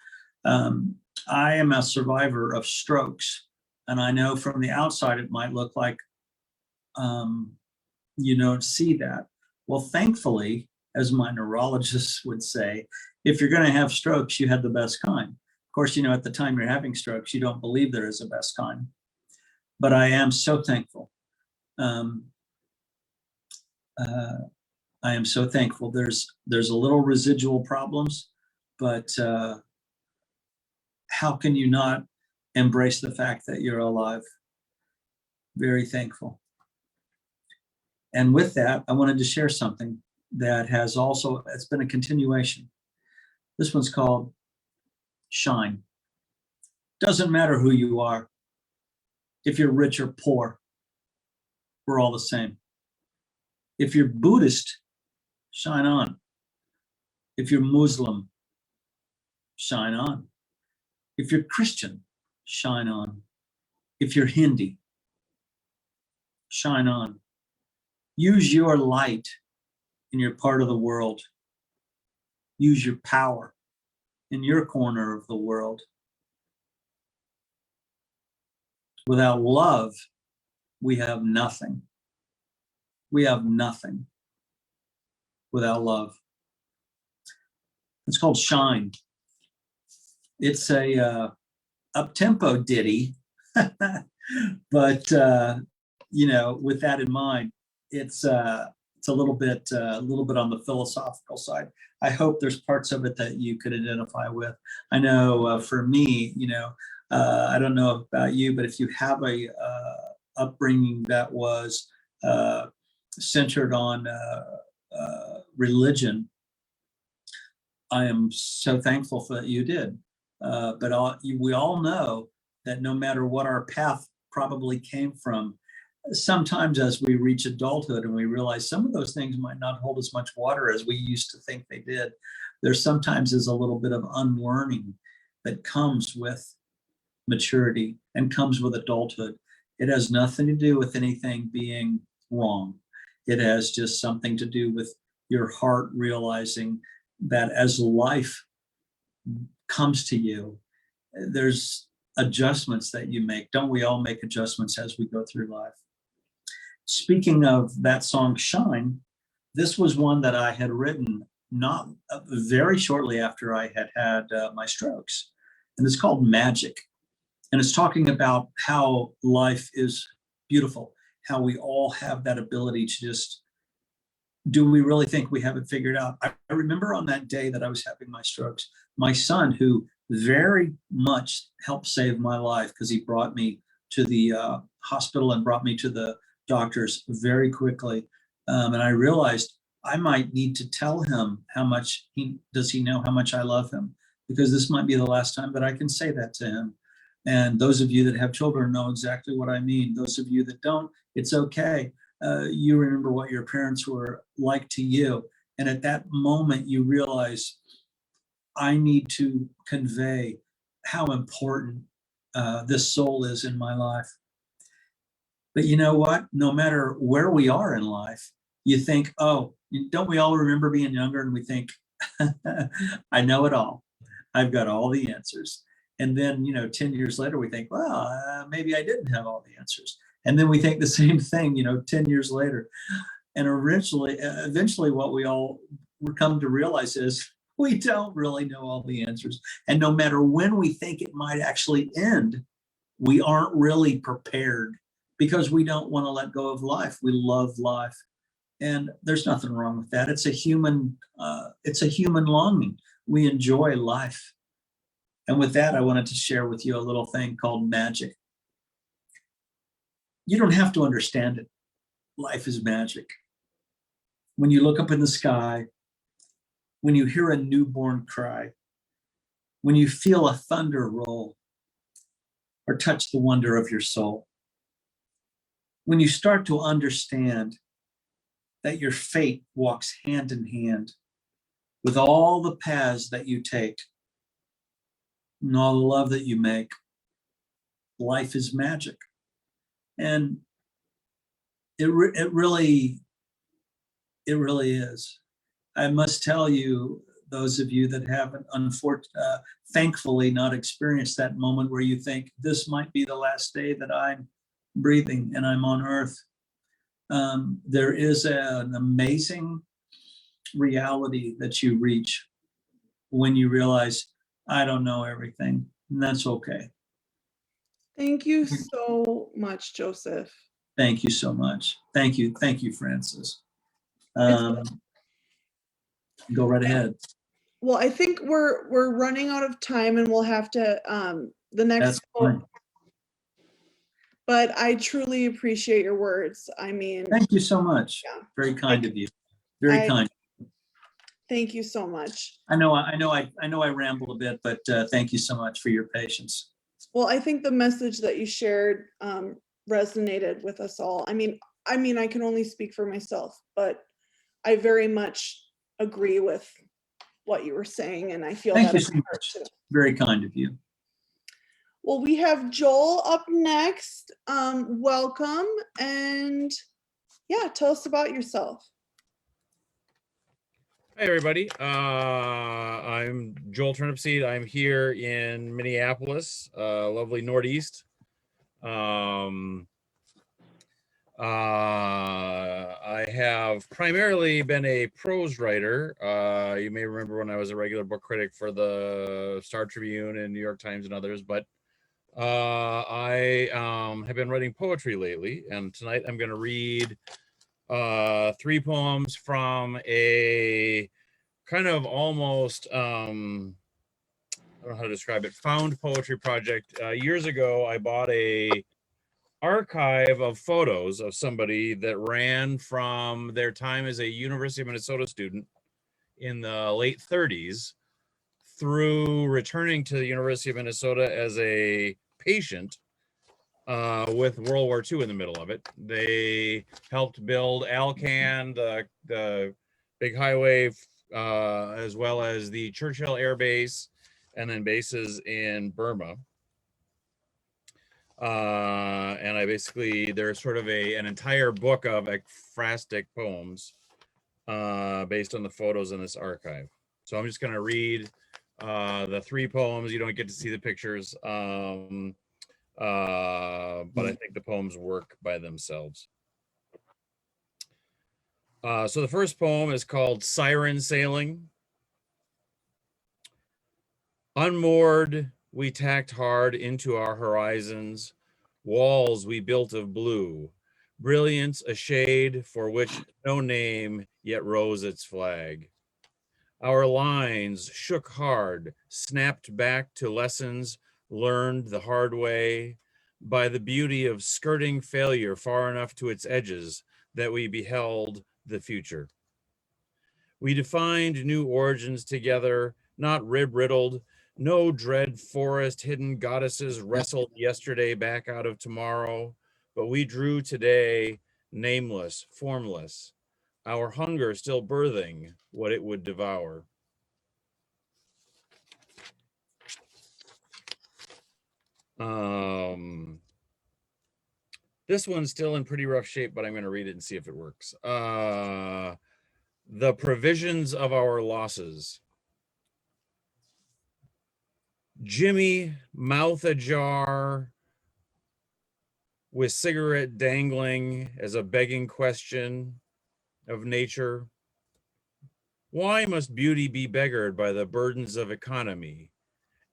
I am a survivor of strokes. And I know from the outside it might look like you don't see that. Well, thankfully, as my neurologist would say, if you're going to have strokes, you had the best kind. Of course, you know, at the time you're having strokes, you don't believe there is a best kind. But I am so thankful. I am so thankful. There's a little residual problems, but how can you not embrace the fact that you're alive? Very thankful. And with that, I wanted to share something that has also, it's been a continuation. This one's called Shine. Doesn't matter who you are. If you're rich or poor, we're all the same. If you're Buddhist, shine on. If you're Muslim, shine on. If you're Christian, shine on. If you're Hindi, shine on. Use your light in your part of the world. Use your power in your corner of the world. Without love, we have nothing. We have nothing without love. It's called Shine. It's a up-tempo ditty, but you know, with that in mind, it's a little bit on the philosophical side. I hope there's parts of it that you could identify with. I know for me, you know, I don't know about you, but if you have a upbringing that was centered on religion, I am so thankful for that you did. But we all know that no matter what our path probably came from, sometimes as we reach adulthood and we realize some of those things might not hold as much water as we used to think they did, there sometimes is a little bit of unlearning that comes with maturity and comes with adulthood. It has nothing to do with anything being wrong. It has just something to do with your heart realizing that as life comes to you, there's adjustments that you make. Don't we all make adjustments as we go through life? Speaking of that song, Shine, this was one that I had written not very shortly after I had had my strokes. And it's called Magic. And it's talking about how life is beautiful, how we all have that ability to just do we really think we have it figured out? I remember on that day that I was having my strokes, my son, who very much helped save my life because he brought me to the hospital and brought me to the doctors very quickly. And I realized I might need to tell him how much does he know how much I love him, because this might be the last time that I can say that to him. And those of you that have children know exactly what I mean. Those of you that don't, it's okay. You remember what your parents were like to you. And at that moment, you realize I need to convey how important this soul is in my life. But you know what? No matter where we are in life, you think, oh, don't we all remember being younger and we think, I know it all. I've got all the answers. And then, 10 years later, we think, well, maybe I didn't have all the answers. And then we think the same thing, 10 years later. And eventually what we all come to realize is we don't really know all the answers. And no matter when we think it might actually end, we aren't really prepared because we don't want to let go of life. We love life. And there's nothing wrong with that. It's a human longing. We enjoy life. And with that, I wanted to share with you a little thing called magic. You don't have to understand it. Life is magic. When you look up in the sky, when you hear a newborn cry, when you feel a thunder roll, or touch the wonder of your soul, when you start to understand that your fate walks hand in hand with all the paths that you take and all the love that you make, life is magic. And it really is. I must tell you, those of you that haven't, thankfully not experienced that moment where you think this might be the last day that I'm breathing and I'm on earth. There is an amazing reality that you reach when you realize, I don't know everything, and that's okay. Thank you so much, Joseph. Thank you so much. Thank you, Francis. Go right ahead. Well, I think we're running out of time, and we'll have to the next. That's fine. But I truly appreciate your words. I mean, Thank you so much. Yeah. Very kind of you. Very kind. Thank you so much. I know I ramble a bit, but thank you so much for your patience. Well, I think the message that you shared resonated with us all. I mean, I can only speak for myself, but I very much agree with what you were saying, and I feel Thank that you so much. Very kind of you. Well, we have Joel up next. Welcome, and yeah, tell us about yourself. Hi, everybody. I'm Joel Turnipseed. I'm here in Minneapolis, lovely Northeast. I have primarily been a prose writer. You may remember when I was a regular book critic for the Star Tribune and New York Times and others, but I have been writing poetry lately, and tonight I'm going to read 3 poems from a kind of almost, I don't know how to describe it, found poetry project. Years ago, I bought a archive of photos of somebody that ran from their time as a University of Minnesota student in the late 30s through returning to the University of Minnesota as a patient with World War II in the middle of it. They helped build Alcan, the big highway, as well as the Churchill Air Base, and then bases in Burma. And there's sort of an entire book of ekphrastic poems based on the photos in this archive. So I'm just going to read the 3 poems. You don't get to see the pictures, but I think the poems work by themselves. So the first poem is called Siren Sailing. Unmoored, we tacked hard into our horizons, walls we built of blue, brilliance a shade for which no name yet rose its flag. Our lines shook hard, snapped back to lessons learned the hard way by the beauty of skirting failure far enough to its edges that we beheld the future. We defined new origins together, not rib-riddled. No dread forest hidden goddesses wrestled yesterday back out of tomorrow, but we drew today nameless, formless, our hunger still birthing what it would devour. This one's still in pretty rough shape, but I'm going to read it and see if it works. The provisions of our losses. Jimmy, mouth ajar, with cigarette dangling as a begging question of nature. Why must beauty be beggared by the burdens of economy,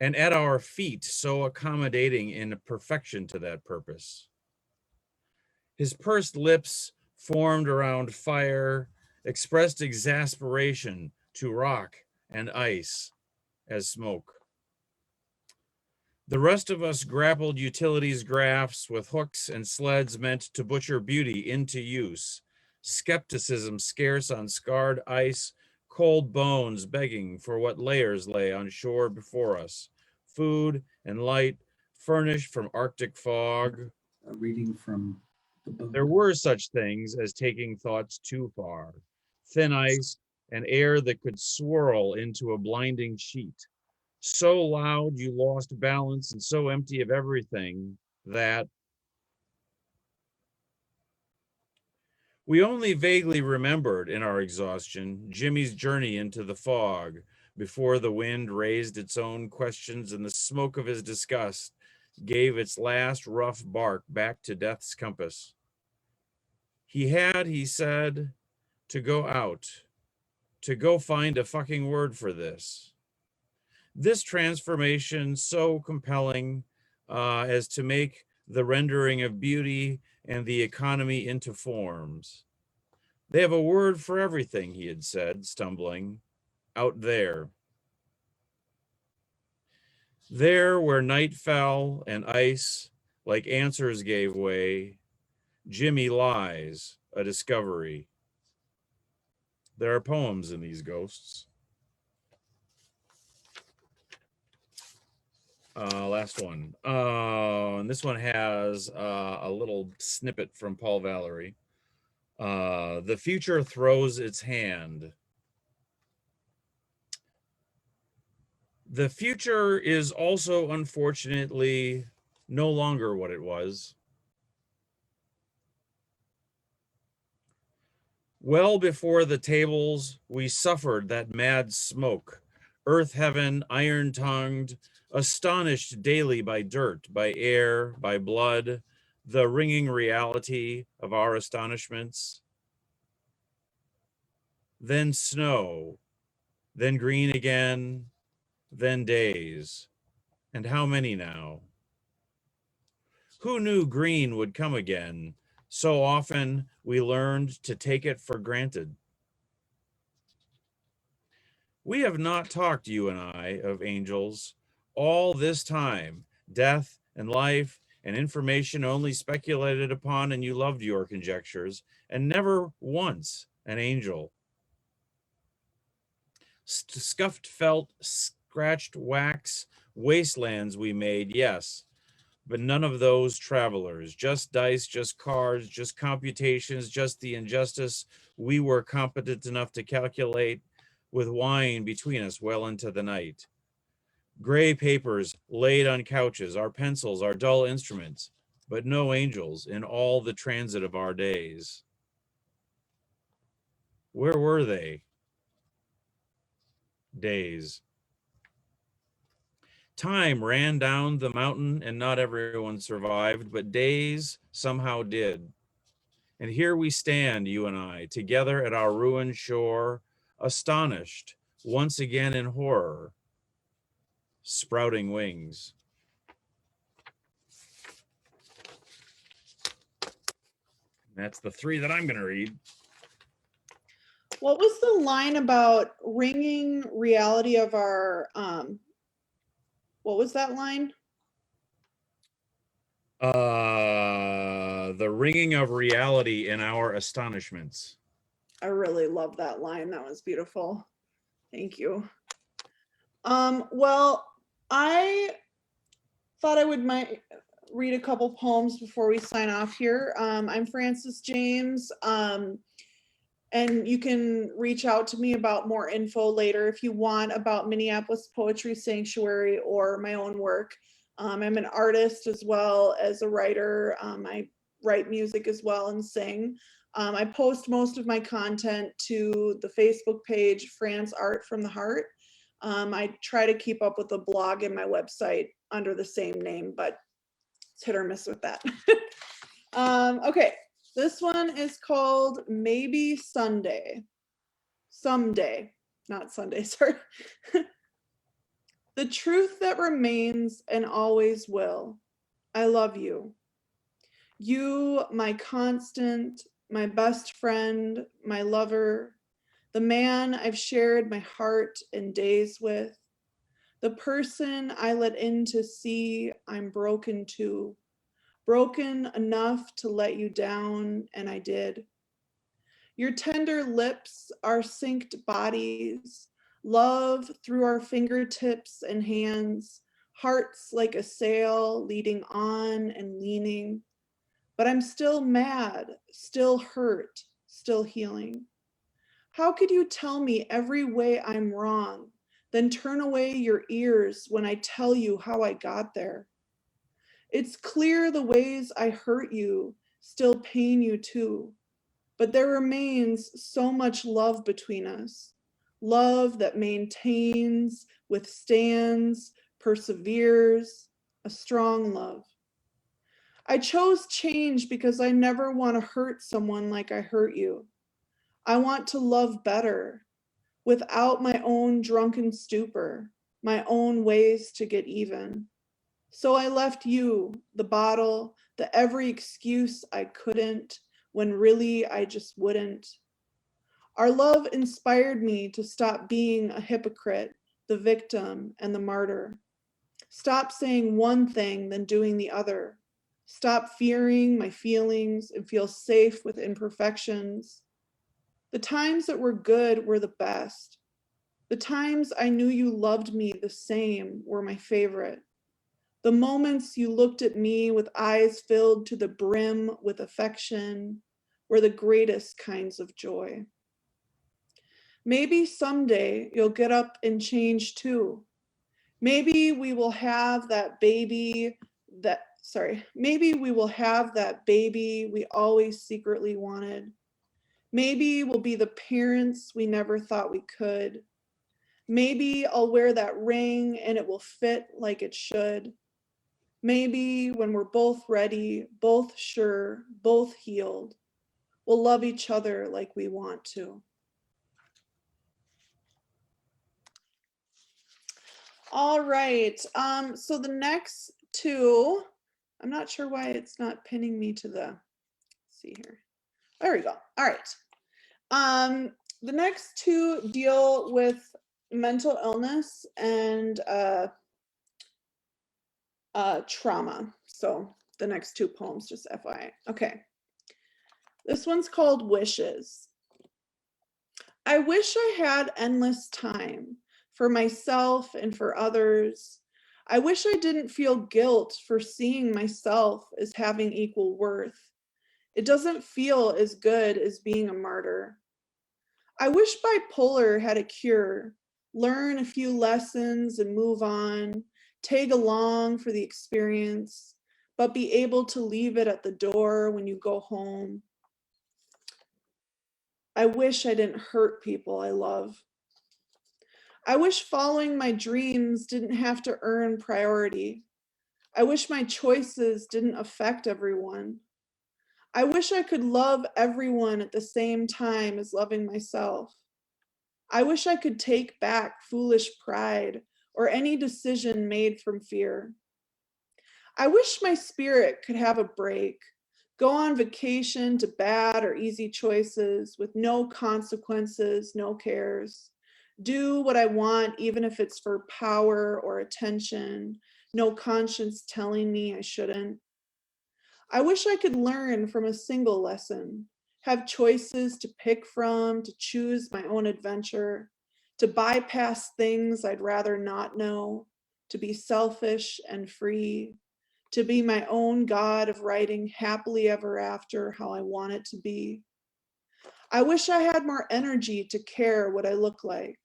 and at our feet so accommodating in perfection to that purpose? His pursed lips, formed around fire, expressed exasperation to rock and ice as smoke. The rest of us grappled utilities graphs with hooks and sleds meant to butcher beauty into use. Skepticism scarce on scarred ice, cold bones begging for what layers lay on shore before us. Food and light furnished from Arctic fog. A reading from the book. There were such things as taking thoughts too far. Thin ice and air that could swirl into a blinding sheet. So loud you lost balance and so empty of everything that we only vaguely remembered in our exhaustion Jimmy's journey into the fog before the wind raised its own questions and the smoke of his disgust gave its last rough bark back to death's compass. He had, he said, to go out, to go find a fucking word for this. This transformation so compelling as to make the rendering of beauty and the economy into forms. They have a word for everything, he had said, stumbling, out there. There where night fell and ice like answers gave way, Jimmy lies, a discovery. There are poems in these ghosts. Last one. And this one has a little snippet from Paul Valery. The future throws its hand. The future is also, unfortunately, no longer what it was. Well before the tables, we suffered that mad smoke, earth heaven, iron-tongued, astonished daily by dirt, by air, by blood, the ringing reality of our astonishments. Then snow, then green again, then days. And how many now? Who knew green would come again? So often we learned to take it for granted. We have not talked, you and I, of angels all this time, death and life and information only speculated upon, and you loved your conjectures, and never once an angel. Scuffed felt, scratched wax, wastelands we made, yes, but none of those travelers, just dice, just cards, just computations, just the injustice we were competent enough to calculate with wine between us well into the night. Gray papers laid on couches, our pencils, our dull instruments, but no angels in all the transit of our days. Where were they? Days. Time ran down the mountain and not everyone survived, but days somehow did. And here we stand, you and I, together at our ruined shore, astonished, once again in horror, sprouting wings. That's the 3 that I'm going to read. What was the line about ringing reality of our, what was that line? The ringing of reality in our astonishments. I really love that line. That was beautiful. Thank you. Well, I thought I would read a couple poems before we sign off here. I'm Frances James, and you can reach out to me about more info later if you want about Minneapolis Poetry Sanctuary or my own work. I'm an artist as well as a writer. I write music as well and sing. I post most of my content to the Facebook page, Fran's Art from the Heart. I try to keep up with the blog and my website under the same name, but it's hit or miss with that. Okay, this one is called Maybe Sunday. Someday, not Sunday, sorry. The truth that remains and always will. I love you. You, my constant, my best friend, my lover, the man I've shared my heart and days with, the person I let in to see I'm broken to, broken enough to let you down, and I did. Your tender lips, our synced bodies, love through our fingertips and hands, hearts like a sail leading on and leaning. But I'm still mad, still hurt, still healing. How could you tell me every way I'm wrong, then turn away your ears when I tell you how I got there? It's clear the ways I hurt you still pain you too, but there remains so much love between us. Love that maintains, withstands, perseveres, a strong love. I chose change because I never want to hurt someone like I hurt you. I want to love better, without my own drunken stupor, my own ways to get even. So I left you, the bottle, the every excuse I couldn't, when really I just wouldn't. Our love inspired me to stop being a hypocrite, the victim, and the martyr. Stop saying one thing, then doing the other. Stop fearing my feelings and feel safe with imperfections. The times that were good were the best. The times I knew you loved me the same were my favorite. The moments you looked at me with eyes filled to the brim with affection were the greatest kinds of joy. Maybe someday you'll get up and change too. Maybe we will have that baby maybe we will have that baby we always secretly wanted. Maybe we'll be the parents we never thought we could. Maybe I'll wear that ring and it will fit like it should. Maybe when we're both ready, both sure, both healed, we'll love each other like we want to. All right, so the next two, I'm not sure why it's not pinning me to the, let's see here. There we go. All right. The next two deal with mental illness and trauma. So the next two poems, just FYI. Okay. This one's called Wishes. I wish I had endless time for myself and for others. I wish I didn't feel guilt for seeing myself as having equal worth. It doesn't feel as good as being a martyr. I wish bipolar had a cure, learn a few lessons and move on, tag along for the experience, but be able to leave it at the door when you go home. I wish I didn't hurt people I love. I wish following my dreams didn't have to earn priority. I wish my choices didn't affect everyone. I wish I could love everyone at the same time as loving myself. I wish I could take back foolish pride or any decision made from fear. I wish my spirit could have a break, Go on vacation to bad or easy choices with no consequences, no cares. Do what I want, even if it's for power or attention, no conscience telling me I shouldn't. I wish I could learn from a single lesson, have choices to pick from, to choose my own adventure, to bypass things I'd rather not know, to be selfish and free, to be my own God of writing happily ever after how I want it to be. I wish I had more energy to care what I look like,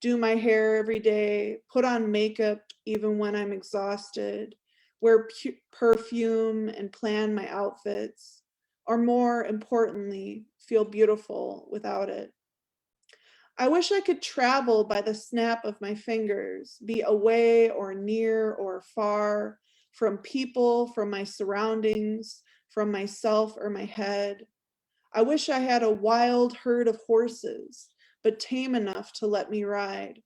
do my hair every day, put on makeup even when I'm exhausted, wear perfume and plan my outfits, or more importantly, feel beautiful without it. I wish I could travel by the snap of my fingers, be away or near or far from people, from my surroundings, from myself or my head. I wish I had a wild herd of horses, but tame enough to let me ride.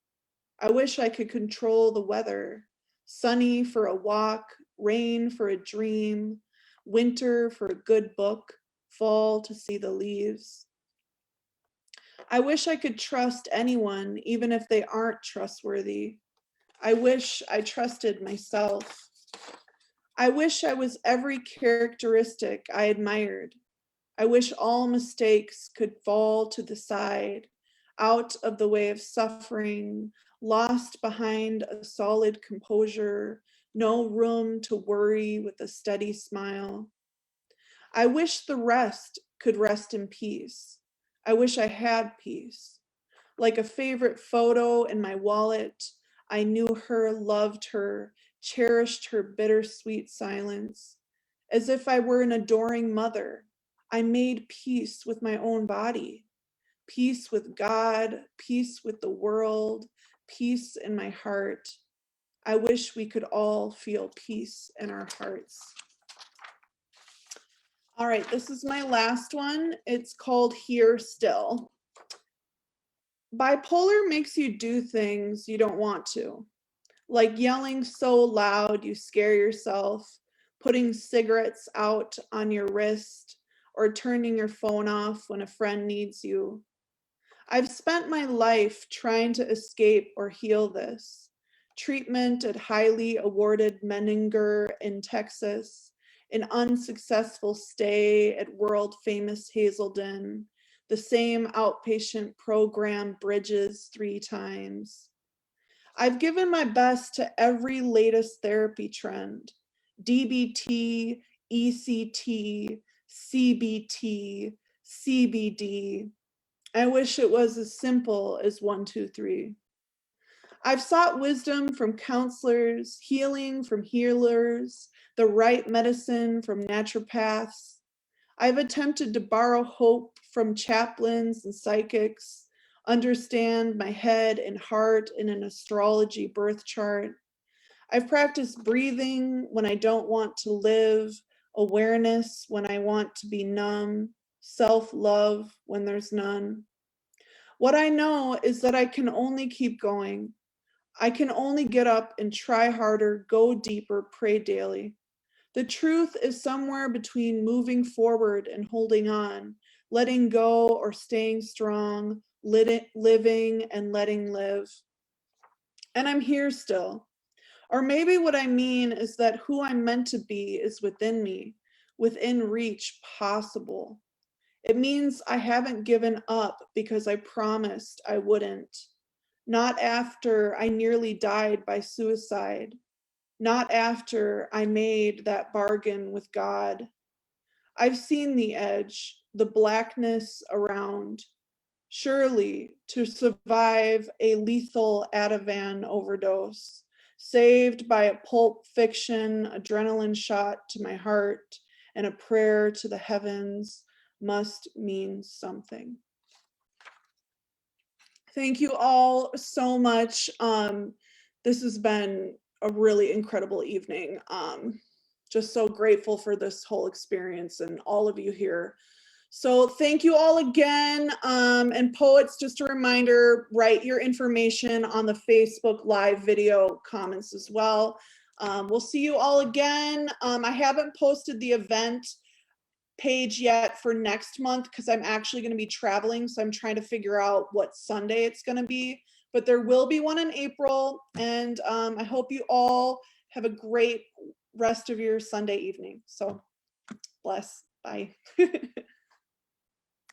I wish I could control the weather, sunny for a walk, rain for a dream, winter for a good book, fall to see the leaves. I wish I could trust anyone, even if they aren't trustworthy. I wish I trusted myself. I wish I was every characteristic I admired. I wish all mistakes could fall to the side, out of the way of suffering, lost behind a solid composure, no room to worry with a steady smile. I wish the rest could rest in peace. I wish I had peace. Like a favorite photo in my wallet, I knew her, loved her, cherished her bittersweet silence. As if I were an adoring mother, I made peace with my own body, peace with God, peace with the world, peace in my heart. I wish we could all feel peace in our hearts. All right, this is my last one. It's called Here Still. Bipolar makes you do things you don't want to, like yelling so loud you scare yourself, putting cigarettes out on your wrist, or turning your phone off when a friend needs you. I've spent my life trying to escape or heal this. Treatment at highly awarded Menninger in Texas, an unsuccessful stay at world famous Hazelden, the same outpatient program Bridges 3 times. I've given my best to every latest therapy trend, DBT, ECT, CBT, CBD. I wish it was as simple as 1, 2, 3. I've sought wisdom from counselors, healing from healers, the right medicine from naturopaths. I've attempted to borrow hope from chaplains and psychics, understand my head and heart in an astrology birth chart. I've practiced breathing when I don't want to live, awareness when I want to be numb, self-love when there's none. What I know is that I can only keep going. I can only get up and try harder, go deeper, pray daily. The truth is somewhere between moving forward and holding on, letting go or staying strong, living and letting live. And I'm here still. Or maybe what I mean is that who I'm meant to be is within me, within reach, possible. It means I haven't given up because I promised I wouldn't. Not after I nearly died by suicide. Not after I made that bargain with God. I've seen the edge, the blackness around. Surely to survive a lethal Ativan overdose, saved by a pulp fiction adrenaline shot to my heart and a prayer to the heavens must mean something. Thank you all so much. This has been a really incredible evening. Just so grateful for this whole experience and all of you here. So thank you all again. And poets, just a reminder, write your information on the Facebook Live video comments as well. We'll see you all again. I haven't posted the event page yet for next month because I'm actually going to be traveling. So I'm trying to figure out what Sunday it's going to be. But there will be one in April. And I hope you all have a great rest of your Sunday evening. So bless. Bye.